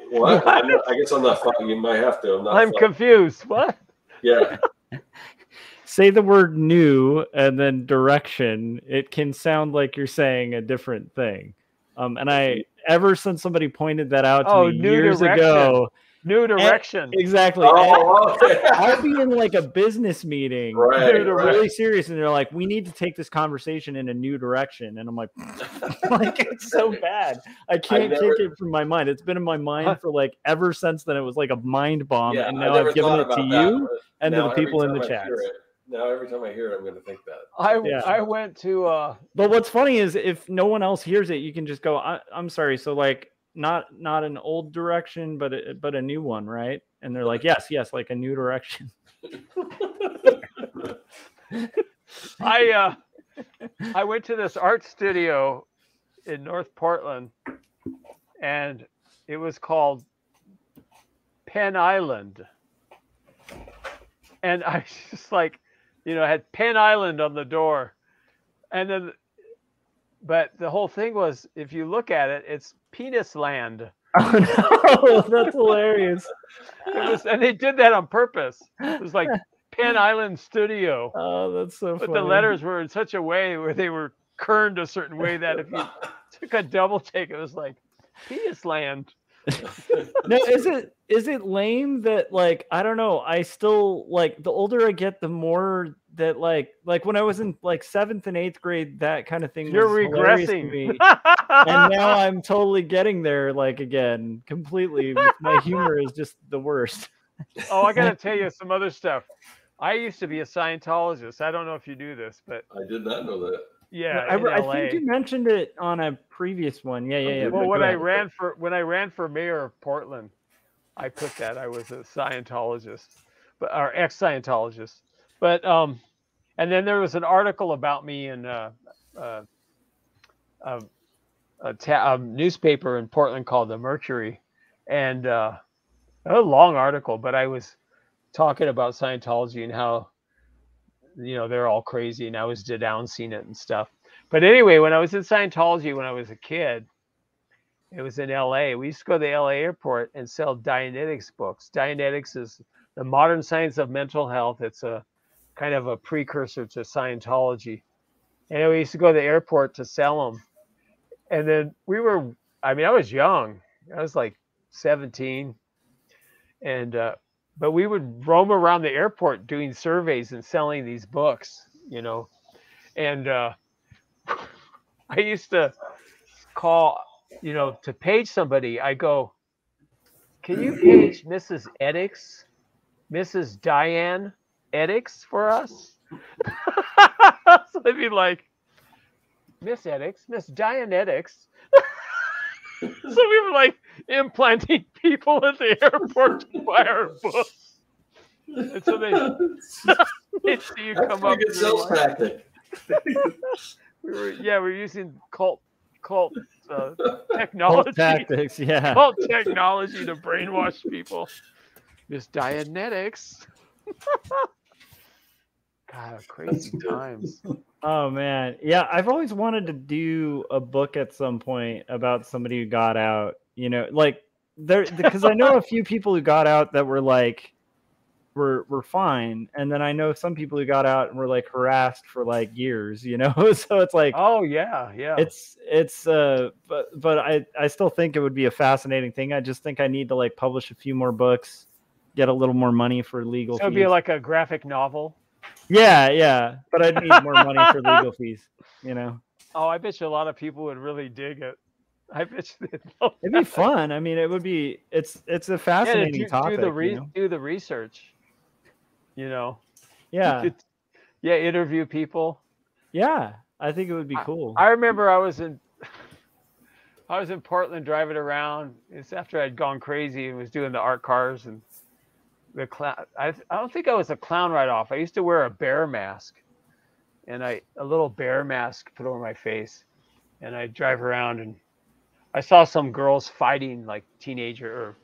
S1: What? I guess I'm not funny. You might have to.
S3: I'm confused. What?
S1: Yeah.
S4: Say the word new and then direction. It can sound like you're saying a different thing. And I, ever since somebody pointed that out to me years ago.
S3: New direction.
S4: Exactly.
S1: Oh, okay.
S4: I'll be in like a business meeting, really serious, and they're like, "We need to take this conversation in a new direction." And I'm like, it's so bad. I can't take it from my mind. It's been in my mind for like ever since then. It was like a mind bomb, and now I've given it to you and to the people in the chat.
S1: Now every time I hear it, I'm going to think that.
S3: I went to.
S4: But what's funny is if no one else hears it, you can just go, "I'm sorry." So like. Not an old direction, but a new one, right? And they're like, yes, like a new direction.
S3: I went to this art studio in North Portland, and it was called Penn Island, and I was just like, you know, had Penn Island on the door, and then. But the whole thing was, if you look at it, it's Penis Land.
S4: Oh no, that's hilarious.
S3: And they did that on purpose. It was like Penn Island Studio.
S4: Oh, that's so funny.
S3: But the letters were in such a way where they were kerned a certain way that if you took a double take, it was like Penis Land.
S4: No, is it lame that, like, I don't know, I still, like, the older I get, the more that like when I was in like 7th and 8th grade, that kind of thing
S3: You're
S4: was
S3: regressing
S4: to me. And now I'm totally getting there, like, again, completely. My humor is just the worst.
S3: Oh, I gotta tell you some other stuff. I used to be a Scientologist. I don't know if you do this, but
S1: I did not know that.
S3: Yeah,
S4: I think you mentioned it on a previous one. Yeah.
S3: Well, when I ran for mayor of Portland, I put that I was a Scientologist, or ex-Scientologist. But and then there was an article about me in a newspaper in Portland called the Mercury, and a long article. But I was talking about Scientology and how they're all crazy, and I was denouncing it and stuff. But anyway, when I was in Scientology when I was a kid, it was in LA. We used to go to the LA airport and sell Dianetics books. Dianetics is the modern science of mental health. It's a kind of a precursor to Scientology. And we used to go to the airport to sell them. And then I was young. I was like 17. And, but we would roam around the airport doing surveys and selling these books, And I used to call, to page somebody. I go, can you page Mrs. Eddix, Mrs. Diane Eddix for us? So they'd be like, Miss Eddix, Miss Diane Eddix. So we were like implanting people at the airport to buy our books. And so they'd see you come up.
S1: That's a good sales tactic.
S3: We're using cult technology.
S4: Cult tactics, yeah.
S3: Cult technology to brainwash people. Miss Dianetics. God, crazy times.
S4: Oh man, yeah. I've always wanted to do a book at some point about somebody who got out. Because I know a few people who got out that were like, were fine, and then I know some people who got out and were like harassed for like years. So it's like,
S3: oh yeah.
S4: But I still think it would be a fascinating thing. I just think I need to like publish a few more books, get a little more money for legal fees.
S3: So it'd be like a graphic novel.
S4: Yeah, but I'd need more money for legal fees,
S3: Oh, I bet you a lot of people would really dig it. I bet you
S4: it'd be fun. I mean, it would be. It's a fascinating topic.
S3: Do the research.
S4: Yeah.
S3: Interview people.
S4: Yeah, I think it would be cool.
S3: I remember I was in Portland driving around. It's after I'd gone crazy and was doing the art cars and the clown. I don't think I was a clown right off. I used to wear a bear mask, and a little bear mask put over my face, and I'd drive around and I saw some girls fighting, like teenager or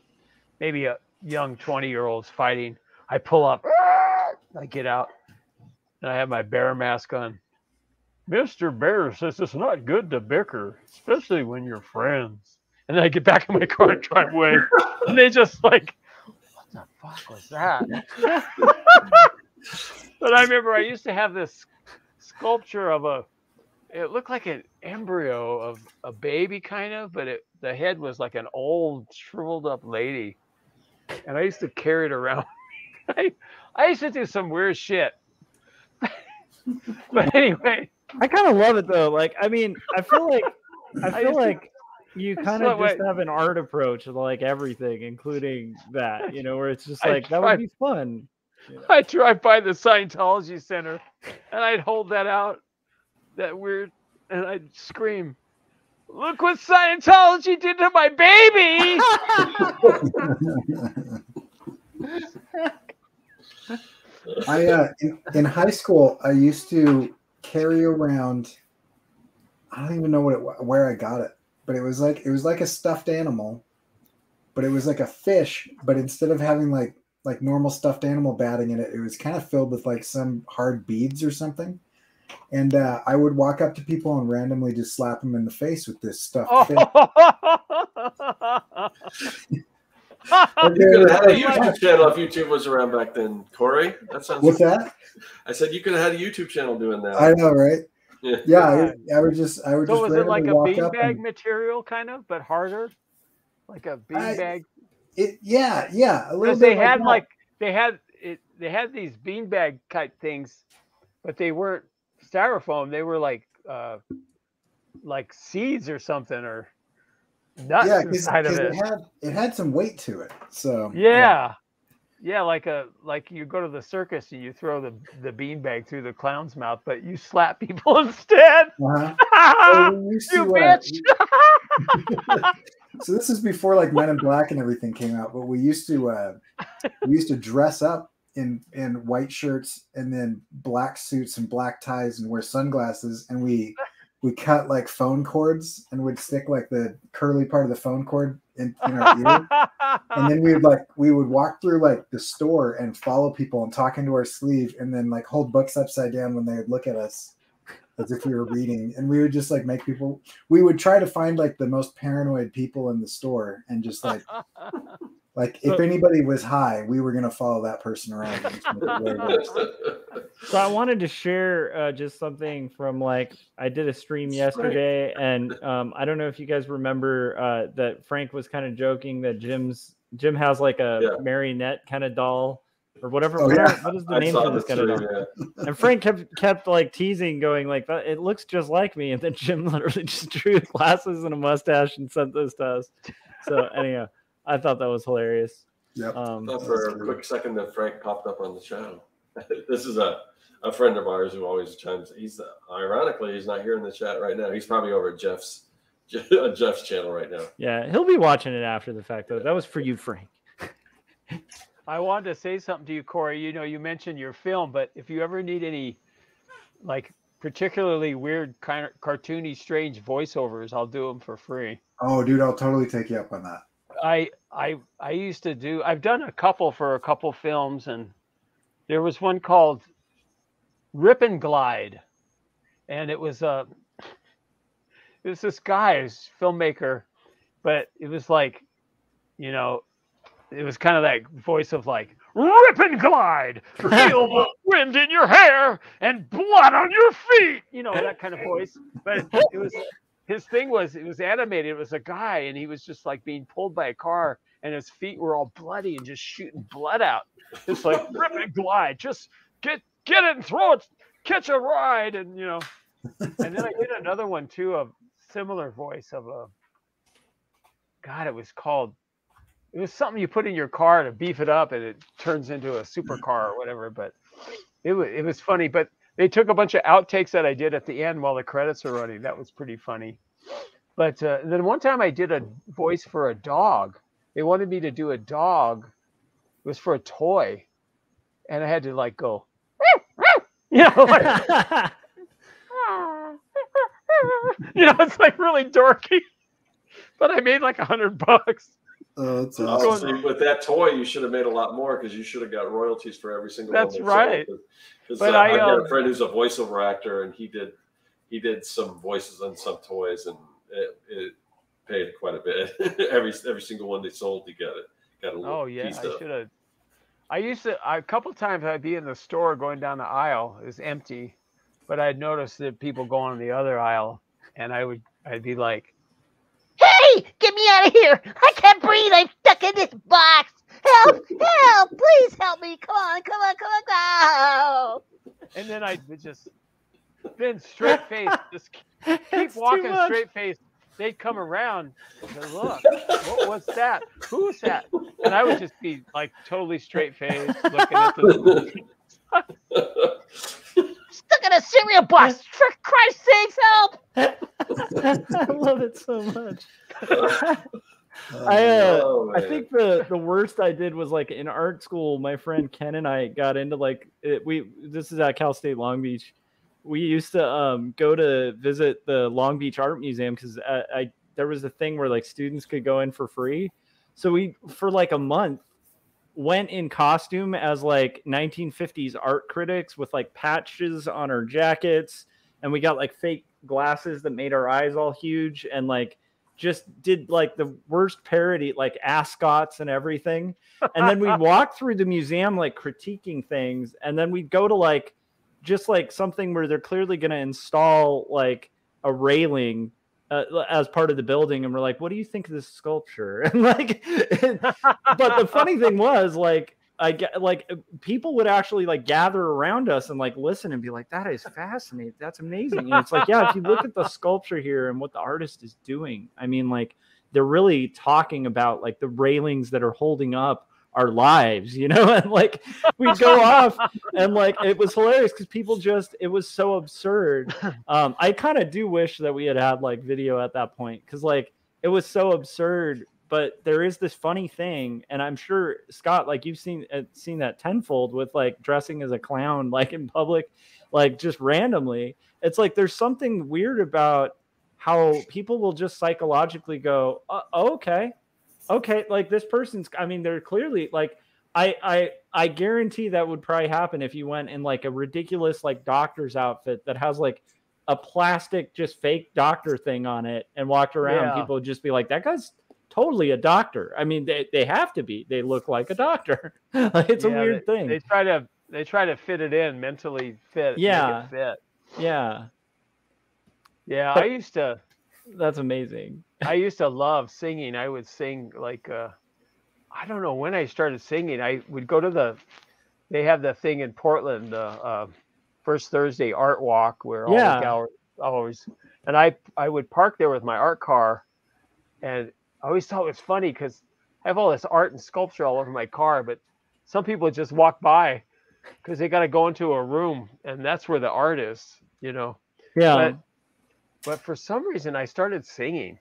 S3: maybe a young 20-year-olds fighting. I pull up, I get out, and I have my bear mask on. Mr. Bear says it's not good to bicker, especially when you're friends. And then I get back in my car and drive away, and they just like, what the fuck was that? But I remember I used to have this sculpture of it looked like an embryo of a baby kind of, but the head was like an old shriveled up lady. And I used to carry it around. I used to do some weird shit. But anyway.
S4: I kind of love it though. Like, I mean, I feel like you kind of just have an art approach to like everything, including that, where it's just like, that would be fun.
S3: I'd drive by the Scientology Center and I'd hold that out, that weird, and I'd scream, "Look what Scientology did to my baby!"
S2: In high school, I used to carry around, I don't even know where I got it, but it was like a stuffed animal, but it was like a fish, but instead of having like normal stuffed animal batting in it, it was kind of filled with like some hard beads or something. And I would walk up to people and randomly just slap them in the face with this stuffed fish.
S1: You could have had a YouTube channel if YouTube was around back then, Corey. That sounds.
S2: What's that?
S1: I said you could have had a YouTube channel doing that.
S2: I know, right? Yeah. I would just.
S3: So was it like a beanbag material, kind of, but harder, like a beanbag?
S2: Yeah, a little bit.
S3: They had these beanbag type things, but they weren't styrofoam. They were like seeds or something, or nuts inside of it.
S2: It had some weight to it. So
S3: yeah, like you go to the circus and you throw the beanbag through the clown's mouth, but you slap people instead. You bitch!
S2: So this is before like Men in Black and everything came out, but we used to dress up in white shirts and then black suits and black ties and wear sunglasses, and we we cut like phone cords and would stick like the curly part of the phone cord in our ear. And then we would walk through like the store and follow people and talk into our sleeve, and then like hold books upside down when they would look at us as if we were reading. And we would just like make people, we would try to find like the most paranoid people in the store and just like if anybody was high, we were going to follow that person around.
S4: So I wanted to share just something from like, I did a stream yesterday, and I don't know if you guys remember that Frank was kind of joking that Jim has like a marionette kind of doll or whatever.
S2: Oh, yeah.
S4: What is the name for this kind of doll? Yeah. And Frank kept like teasing, going like, it looks just like me. And then Jim literally just drew glasses and a mustache and sent this to us. So anyhow, I thought that was hilarious.
S2: Yep.
S1: For a quick second that Frank popped up on the channel. This is a friend of ours who always chimes. Ironically, he's not here in the chat right now. He's probably over at Jeff's channel right now.
S4: Yeah, he'll be watching it after the fact, though. That was for you, Frank.
S3: I wanted to say something to you, Corey. You know, you mentioned your film, but if you ever need any, like, particularly weird, kind of cartoony, strange voiceovers, I'll do them for free.
S2: Oh, dude, I'll totally take you up on that.
S3: I used to do. I've done a couple for a couple films, and there was one called Rip and Glide, and it was this guy, this filmmaker, but it was like, you know, it was kind of that voice of like, rip and glide, feel the wind in your hair and blood on your feet, you know, that kind of voice. But it was, his thing was, it was animated. It was a guy, and he was just like being pulled by a car, and his feet were all bloody and just shooting blood out. It's like, rip and glide, just get it and throw it, catch a ride, and you know. And then I did another one too, of similar voice of a, God, it was something you put in your car to beef it up, and it turns into a supercar or whatever. But it was funny. But they took a bunch of outtakes that I did at the end while the credits are running. That was pretty funny. But then one time I did a voice for a dog. They wanted me to do a dog. It was for a toy, and I had to like go, you know, like, you know, it's like really dorky. But I made like $100.
S2: Oh, that's awesome.
S1: With that toy, you should have made a lot more, because you should have got royalties for every single one.
S3: That's right.
S1: But I got a friend who's a voiceover actor, and he did some voices on some toys, and it paid quite a bit. every single one they sold, he got a little piece of. I used to a couple times I'd be in the store going down the aisle. It was empty, but I'd noticed that people going on the other aisle, and I'd be like,
S5: "Hey, get me out of here! I can't breathe! I'm stuck in this box! Help! Help! Please help me! Come on! Go!"
S3: And then I would just, then straight face, just keep walking straight face. They'd come around and say, "Look, what was that? Who's that?" And I would just be like totally straight face, looking at the.
S5: Stuck in a cereal box! For Christ's sakes, help!
S4: I love it so much. I think the worst I did was like in art school. My friend Ken and I got into like this is at Cal State Long Beach. We used to go to visit the Long Beach Art Museum, because there was a thing where like students could go in for free. So we, for like a month, went in costume as like 1950s art critics with like patches on our jackets, and we got like fake glasses that made our eyes all huge, and like just did like the worst parody, like ascots and everything. And then we'd walk through the museum like critiquing things, and then we'd go to like just like something where they're clearly going to install like a railing as part of the building, and we're like, "What do you think of this sculpture?" And like, but the funny thing was, like, people would actually like gather around us and like listen and be like, "That is fascinating. That's amazing." And it's like, yeah, if you look at the sculpture here and what the artist is doing, I mean, like, they're really talking about like the railings that are holding up our lives, you know. And like we'd go off, and like it was hilarious because people just, it was so absurd. I kind of do wish that we had like video at that point, because like it was so absurd. But there is this funny thing, and I'm sure, Scott, like you've seen that tenfold with like dressing as a clown like in public, like just randomly. It's like there's something weird about how people will just psychologically go, okay, like this person's, I mean, they're clearly like, I guarantee that would probably happen if you went in like a ridiculous like doctor's outfit that has like a plastic just fake doctor thing on it and walked around.
S3: Yeah.
S4: People would just be like, that guy's totally a doctor. I mean, they have to be. They look like a doctor. It's a weird thing.
S3: They try to fit it in, mentally fit.
S4: Yeah.
S3: Make it fit.
S4: Yeah.
S3: Yeah,
S4: But that's amazing.
S3: I used to love singing. I would sing like I don't know when I started singing. I would go to they have the thing in Portland, the first Thursday art walk where all the galleries always, and I would park there with my art car, and I always thought it was funny because I have all this art and sculpture all over my car, but some people just walk by because they got to go into a room and that's where the art is, you know.
S4: Yeah.
S3: But for some reason I started singing,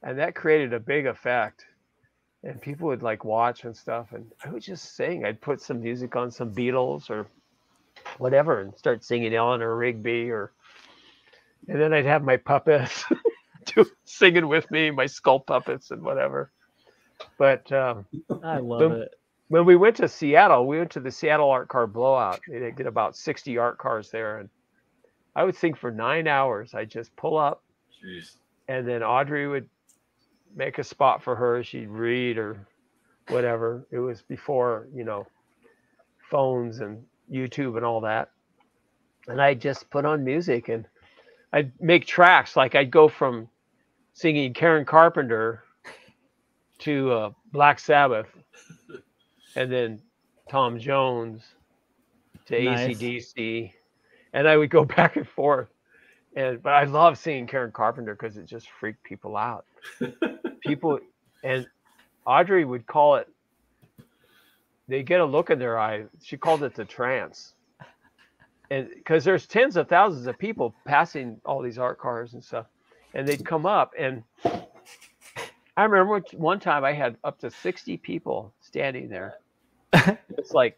S3: and that created a big effect. And people would like watch and stuff, and I would just sing. I'd put some music on, some Beatles or whatever, and start singing Eleanor Rigby, and then I'd have my puppets singing with me, my skull puppets and whatever. But
S4: I love it.
S3: When we went to Seattle, we went to the Seattle Art Car Blowout. They did about 60 art cars there, and I would sing for 9 hours. I'd just pull up.
S1: Jeez.
S3: And then Audrey would make a spot for her. She'd read or whatever. It was before, you know, phones and YouTube and all that. And I'd just put on music and I'd make tracks. Like I'd go from singing Karen Carpenter to Black Sabbath, and then Tom Jones to
S4: Nice.
S3: AC/DC. And I would go back and forth. But I love singing Karen Carpenter because it just freaked people out. People, and Audrey would call it, they get a look in their eye. She called it the trance. And because there's tens of thousands of people passing all these art cars and stuff, and they'd come up. And I remember one time I had up to 60 people standing there. It's like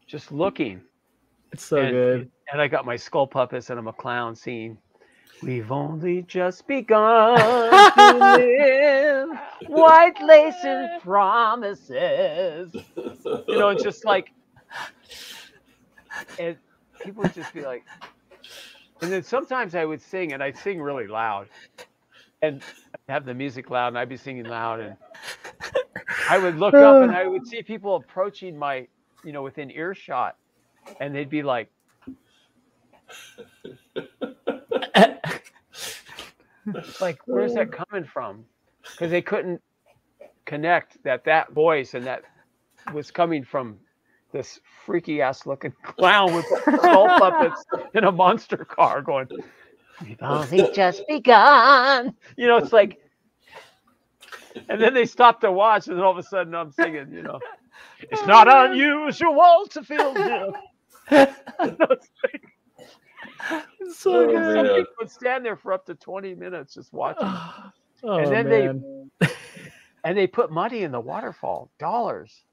S3: just looking.
S4: It's so good.
S3: And I got my skull puppets and I'm a clown singing, "We've only just begun to live, white lace and promises." You know, it's just like, and people would just be like, and then sometimes I would sing and I'd sing really loud and I'd have the music loud and I'd be singing loud, and I would look up and I would see people approaching my, you know, within earshot, and they'd be like, like, where's that coming from? Because they couldn't connect that voice and that was coming from this freaky ass looking clown with skull puppets in a monster car going, "We've only just begun." You know, it's like, and then they stop to watch, and then all of a sudden I'm singing, you know, "It's not unusual to feel this."
S4: It's so good.
S3: Some people would stand there for up to 20 minutes just watching. And then they put money in the waterfall, dollars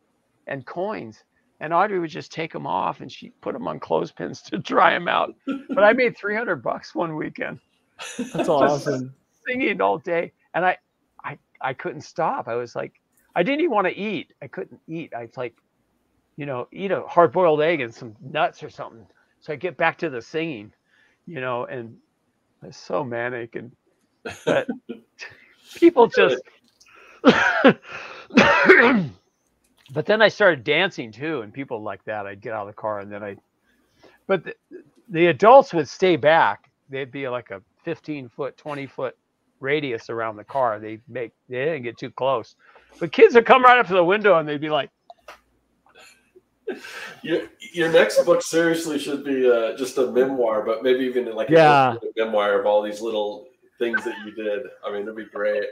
S3: and coins. And Audrey would just take them off and she put them on clothespins to dry them out. But I made $300 one weekend.
S4: That's awesome.
S3: Singing all day. And I couldn't stop. I was like, I didn't even want to eat. I couldn't eat. I was like, you know, eat a hard-boiled egg and some nuts or something. So I get back to the singing, you know, and it's so manic. But people just, but then I started dancing too, and people like that. I'd get out of the car and then but the adults would stay back. They'd be like a 15-foot, 20-foot radius around the car. They didn't get too close. But kids would come right up to the window and they'd be like,
S1: Your next book seriously should be just a memoir, but maybe even like
S4: Yeah.
S1: a memoir of all these little things that you did. I mean, it'd be great.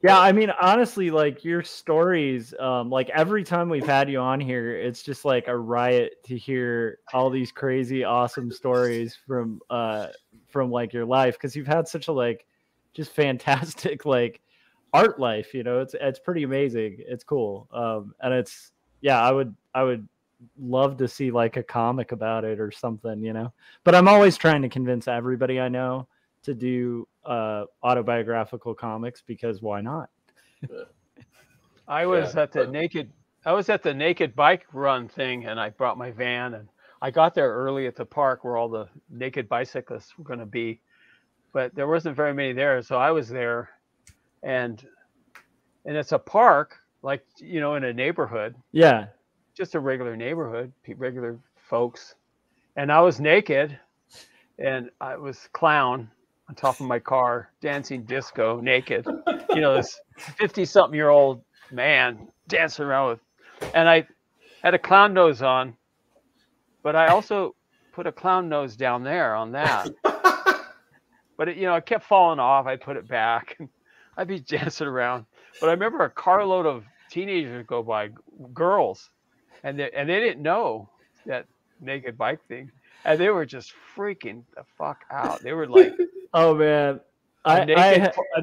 S4: Yeah, I mean, honestly, like your stories, like every time we've had you on here, it's just like a riot to hear all these crazy, awesome stories from like your life, because you've had such a like just fantastic like art life. You know, it's pretty amazing. It's cool, and it's I would love to see like a comic about it or something, you know. But I'm always trying to convince everybody I know to do autobiographical comics, because why not?
S3: I was at the naked bike run thing, and I brought my van, and I got there early at the park where all the naked bicyclists were going to be, but there wasn't very many there, so I was there, and it's a park, like, you know, in a neighborhood.
S4: Yeah.
S3: Just a regular neighborhood, regular folks. And I was naked, and I was clown on top of my car, dancing disco naked. You know, this 50-something-year-old man dancing around with, and I had a clown nose on, but I also put a clown nose down there on that. But it, you know, it kept falling off. I put it back, and I'd be dancing around. But I remember a carload of teenagers go by, girls, and they didn't know that naked bike thing, and they were just freaking the fuck out. They were like,
S4: "Oh man,
S3: a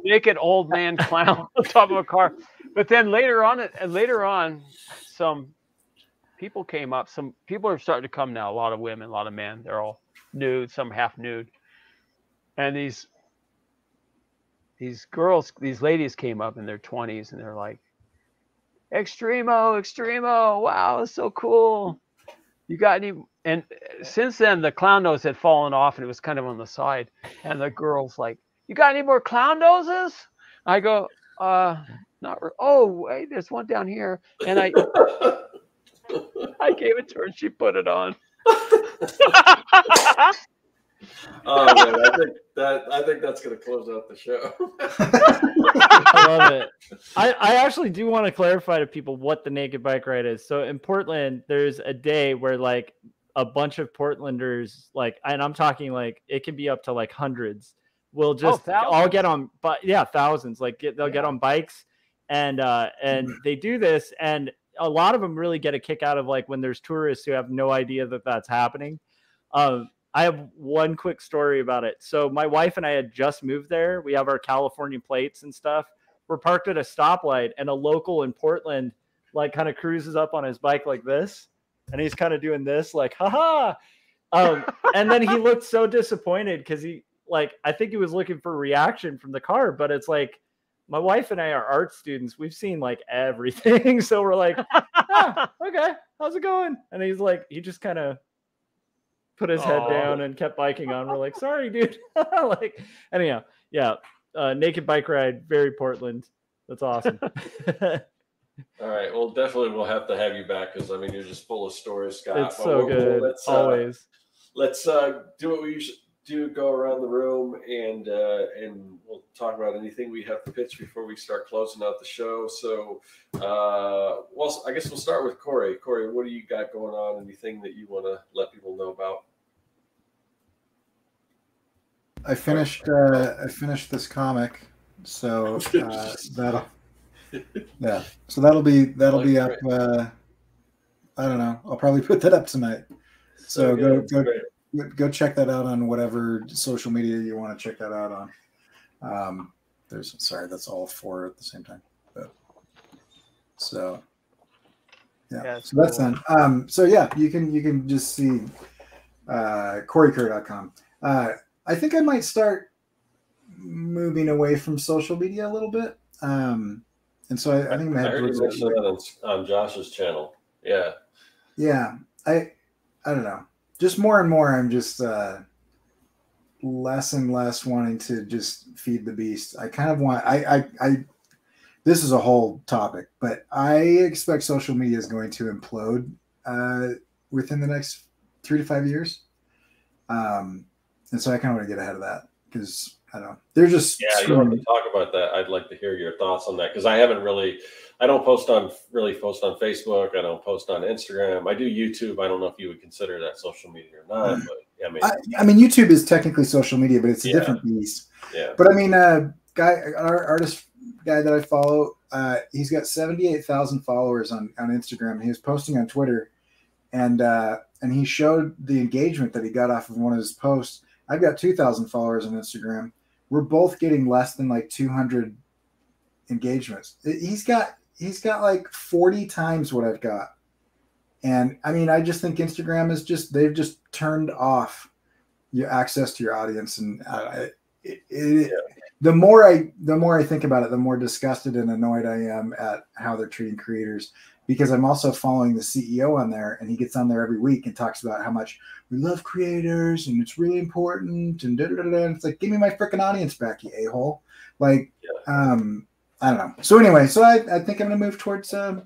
S3: naked old man clown on top of a car." But then later on, some people came up. Some people are starting to come now. A lot of women, a lot of men. They're all nude, some half nude, and these girls, these ladies came up in their 20s, and they're like, Extremo, wow, it's so cool. You got any? And since then, the clown nose had fallen off, and it was kind of on the side. And the girl's like, you got any more clown noses? I go, not. Oh, wait, there's one down here. And I gave it to her, and she put it on.
S1: Oh man, I think that's going to close out the show.
S4: I love it. I actually do want to clarify to people what the naked bike ride is. So in Portland, there's a day where like a bunch of Portlanders, like, and I'm talking like it can be up to like hundreds, will just all get on, but yeah, thousands. Like they'll get on bikes, and they do this, and a lot of them really get a kick out of like when there's tourists who have no idea that that's happening. I have one quick story about it. So my wife and I had just moved there. We have our California plates and stuff. We're parked at a stoplight, and a local in Portland like kind of cruises up on his bike like this, and he's kind of doing this like, haha. And then he looked so disappointed because he, like, I think he was looking for reaction from the car, but it's like, my wife and I are art students. We've seen like everything. So we're like, okay, how's it going? And he's like, he just kind of put his head down and kept biking on. We're like, sorry, dude. Like, anyhow, yeah. Naked bike ride, very Portland. That's awesome.
S1: All right. Well, definitely we'll have to have you back, because I mean, you're just full of stories, Scott.
S4: It's so good. Always.
S1: Let's do what we usually do, go around the room, and we'll talk about anything we have to pitch before we start closing out the show. So, well, I guess we'll start with Corey. Corey, what do you got going on? Anything that you want to let people know about?
S2: I finished this comic, so that'll be up. I don't know. I'll probably put that up tonight. So go check that out on whatever social media you want to check that out on. That's all four at the same time. But, so yeah, so that's done. So yeah, you can just see CoreyKerr.com. I think I might start moving away from social media a little bit. And so I think
S1: I heard you mention that on Josh's channel. Yeah.
S2: Yeah. I don't know. Just more and more, I'm just less and less wanting to just feed the beast. I kind of want, this is a whole topic, but I expect social media is going to implode within the next 3 to 5 years. And so I kind of want to get ahead of that, because I don't know. They're just
S1: you want to talk about that? I'd like to hear your thoughts on that, because I don't post on Facebook. I don't post on Instagram. I do YouTube. I don't know if you would consider that social media or not, but yeah,
S2: I mean, YouTube is technically social media, but it's a different beast.
S1: Yeah.
S2: But I mean, our artist guy that I follow, he's got 78,000 followers on Instagram. He was posting on Twitter, and he showed the engagement that he got off of one of his posts. I've got 2,000 followers on Instagram. We're both getting less than like 200 engagements. He's got like 40 times what I've got. And I mean, I just think Instagram is they've just turned off your access to your audience. And the more I think about it, the more disgusted and annoyed I am at how they're treating creators, because I'm also following the CEO on there, and he gets on there every week and talks about how much we love creators and it's really important and and it's like, give me my freaking audience back, you a-hole. Like, I don't know. So anyway, so I think I'm gonna move towards like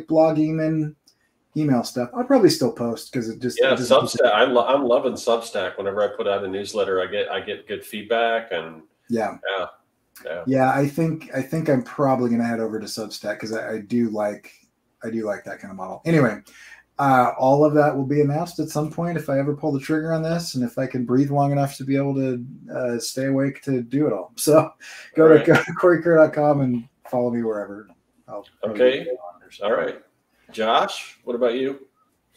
S2: blogging and email stuff. I'll probably still post because it just
S1: Substack. I'm loving Substack. Whenever I put out a newsletter, I get good feedback, and yeah.
S2: I think I'm probably gonna head over to Substack because I do like that kind of model. Anyway, all of that will be announced at some point if I ever pull the trigger on this, and if I can breathe long enough to be able to stay awake to do it all. So go to CoreyCurr.com and follow me wherever.
S1: Okay. All right. Josh, what about you?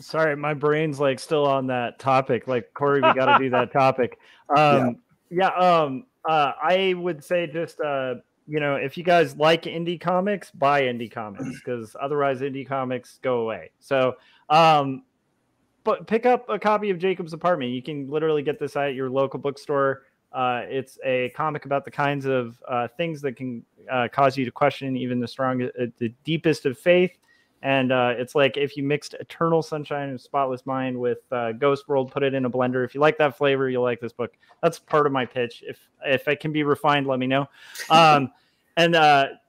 S4: Sorry, my brain's like still on that topic. Like, Corey, we got to do that topic. I would say just, if you guys like indie comics, buy indie comics, because otherwise indie comics go away. So, but pick up a copy of Jacob's Apartment. You can literally get this at your local bookstore. It's a comic about the kinds of things that can cause you to question even the deepest of faith. And it's like if you mixed Eternal Sunshine of a Spotless Mind with Ghost World, put it in a blender. If you like that flavor, you'll like this book. That's part of my pitch. If it can be refined, let me know. And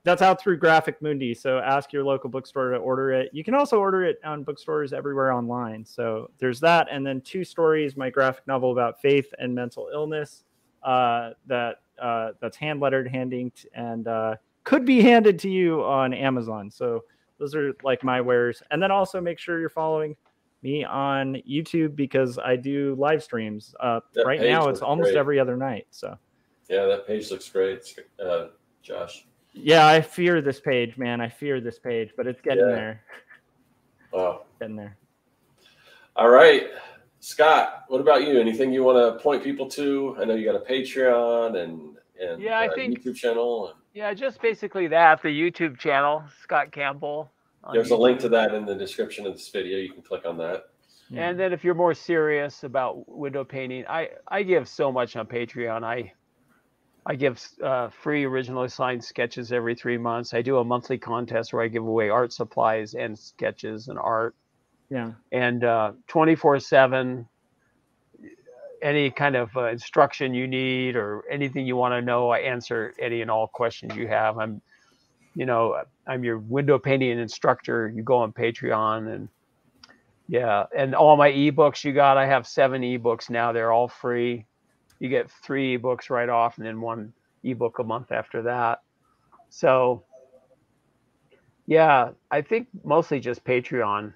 S4: that's out through Graphic Mundi. So ask your local bookstore to order it. You can also order it on bookstores everywhere online. So there's that. And then 2 stories, my graphic novel about faith and mental illness that's hand-lettered, and could be handed to you on Amazon. So those are like my wares. And then also make sure you're following me on YouTube, because I do live streams. Right now it's almost every other night. So
S1: yeah, that page looks great, Josh.
S4: Yeah, I fear this page, man. I fear this page, but it's getting there.
S1: Wow.
S4: Getting there.
S1: All right. Scott, what about you? Anything you want to point people to? I know you got a Patreon and
S3: I think
S1: YouTube channel.
S3: Just basically that, the YouTube channel, Scot Campbell.
S1: There's
S3: YouTube.
S1: a link to that in the description of this video. You can click on that.
S3: And then if you're more serious about window painting, I give so much on Patreon. I give free originally signed sketches every 3 months. I do a monthly contest where I give away art supplies and sketches and art.
S4: Yeah.
S3: And 24/7, any kind of instruction you need or anything you want to know, I answer any and all questions you have. I'm your window painting instructor. You go on Patreon, and and all my ebooks I have 7 ebooks now. They're all free. You get 3 ebooks right off, and then 1 ebook a month after that. So I think mostly just Patreon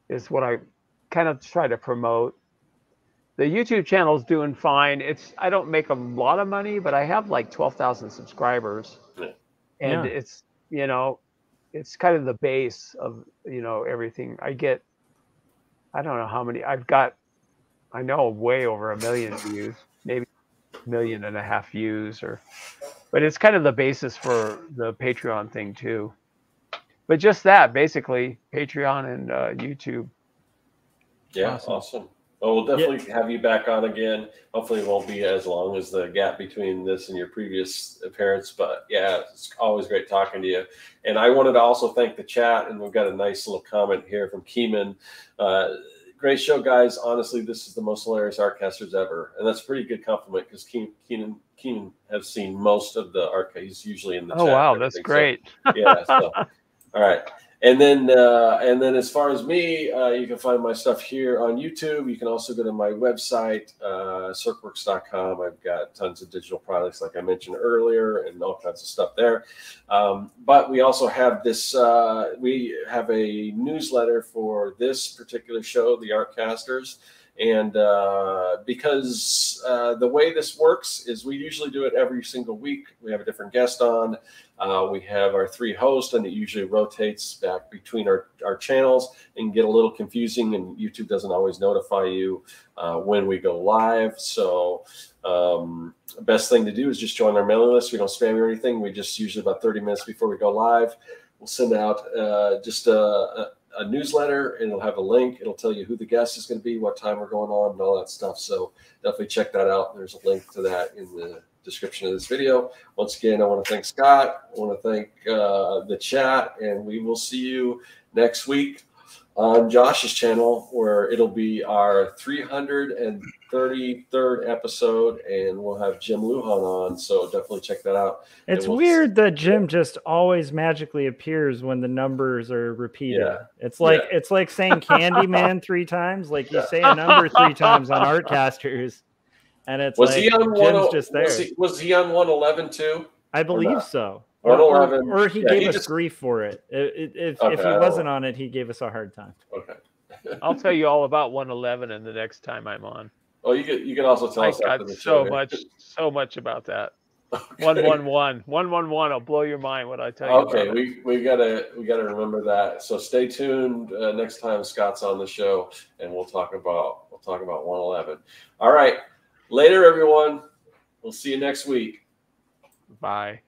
S3: is what I kind of try to promote. The YouTube channel is doing fine. I don't make a lot of money, but I have like 12,000 subscribers, and it's it's kind of the base of everything. I get, I don't know how many I've got. I know way over 1 million views, maybe 1.5 million views, but it's kind of the basis for the Patreon thing too. But just that, basically, Patreon and YouTube.
S1: Yeah, awesome. Well, we'll definitely have you back on again. Hopefully it won't be as long as the gap between this and your previous appearance. But yeah, it's always great talking to you. And I wanted to also thank the chat. And we've got a nice little comment here from Keeman. Great show, guys. Honestly, this is the most hilarious Artcasters ever. And that's a pretty good compliment, because Keenan has seen most of the Artcasters. He's usually in the chat.
S3: Oh, wow. That's great.
S1: So, so all right. And then as far as me, you can find my stuff here on YouTube. You can also go to my website, circworks.com. I've got tons of digital products, like I mentioned earlier, and all kinds of stuff there. But we also have this, we have a newsletter for this particular show, the Artcasters. And because the way this works is we usually do it every single week. We have a different guest on. We have our 3 hosts, and it usually rotates back between our channels, and get a little confusing, and YouTube doesn't always notify you when we go live. So the best thing to do is just join our mailing list. We don't spam you or anything. We just usually about 30 minutes before we go live, we'll send out just a a newsletter, and it'll have a link. It'll tell you who the guest is going to be, what time we're going on, and all that stuff. So definitely check that out. There's a link to that in the description of this video. Once again, I want to thank Scott. I want to thank the chat, and we will see you next week on Josh's channel, where it'll be our 333rd episode, and we'll have Jim Lujan on. So definitely check that out.
S4: It's weird that Jim just always magically appears when the numbers are repeated.
S1: Yeah.
S4: It's like saying Candyman 3 times. Like you say a number 3 times on Artcasters, and it's Jim's just there.
S1: Was he on 111 too?
S4: I believe so.
S1: 111.
S4: Or he gave us grief for it. If he wasn't on it, he gave us a hard time.
S1: Okay.
S3: I'll tell you all about 111 and the next time I'm on.
S1: Oh, you can also tell us after the show.
S3: So much about that. Okay. 111 will blow your mind what I tell you.
S1: Okay, we gotta remember that. So stay tuned next time Scott's on the show, and we'll talk about 111. All right, later everyone. We'll see you next week.
S3: Bye.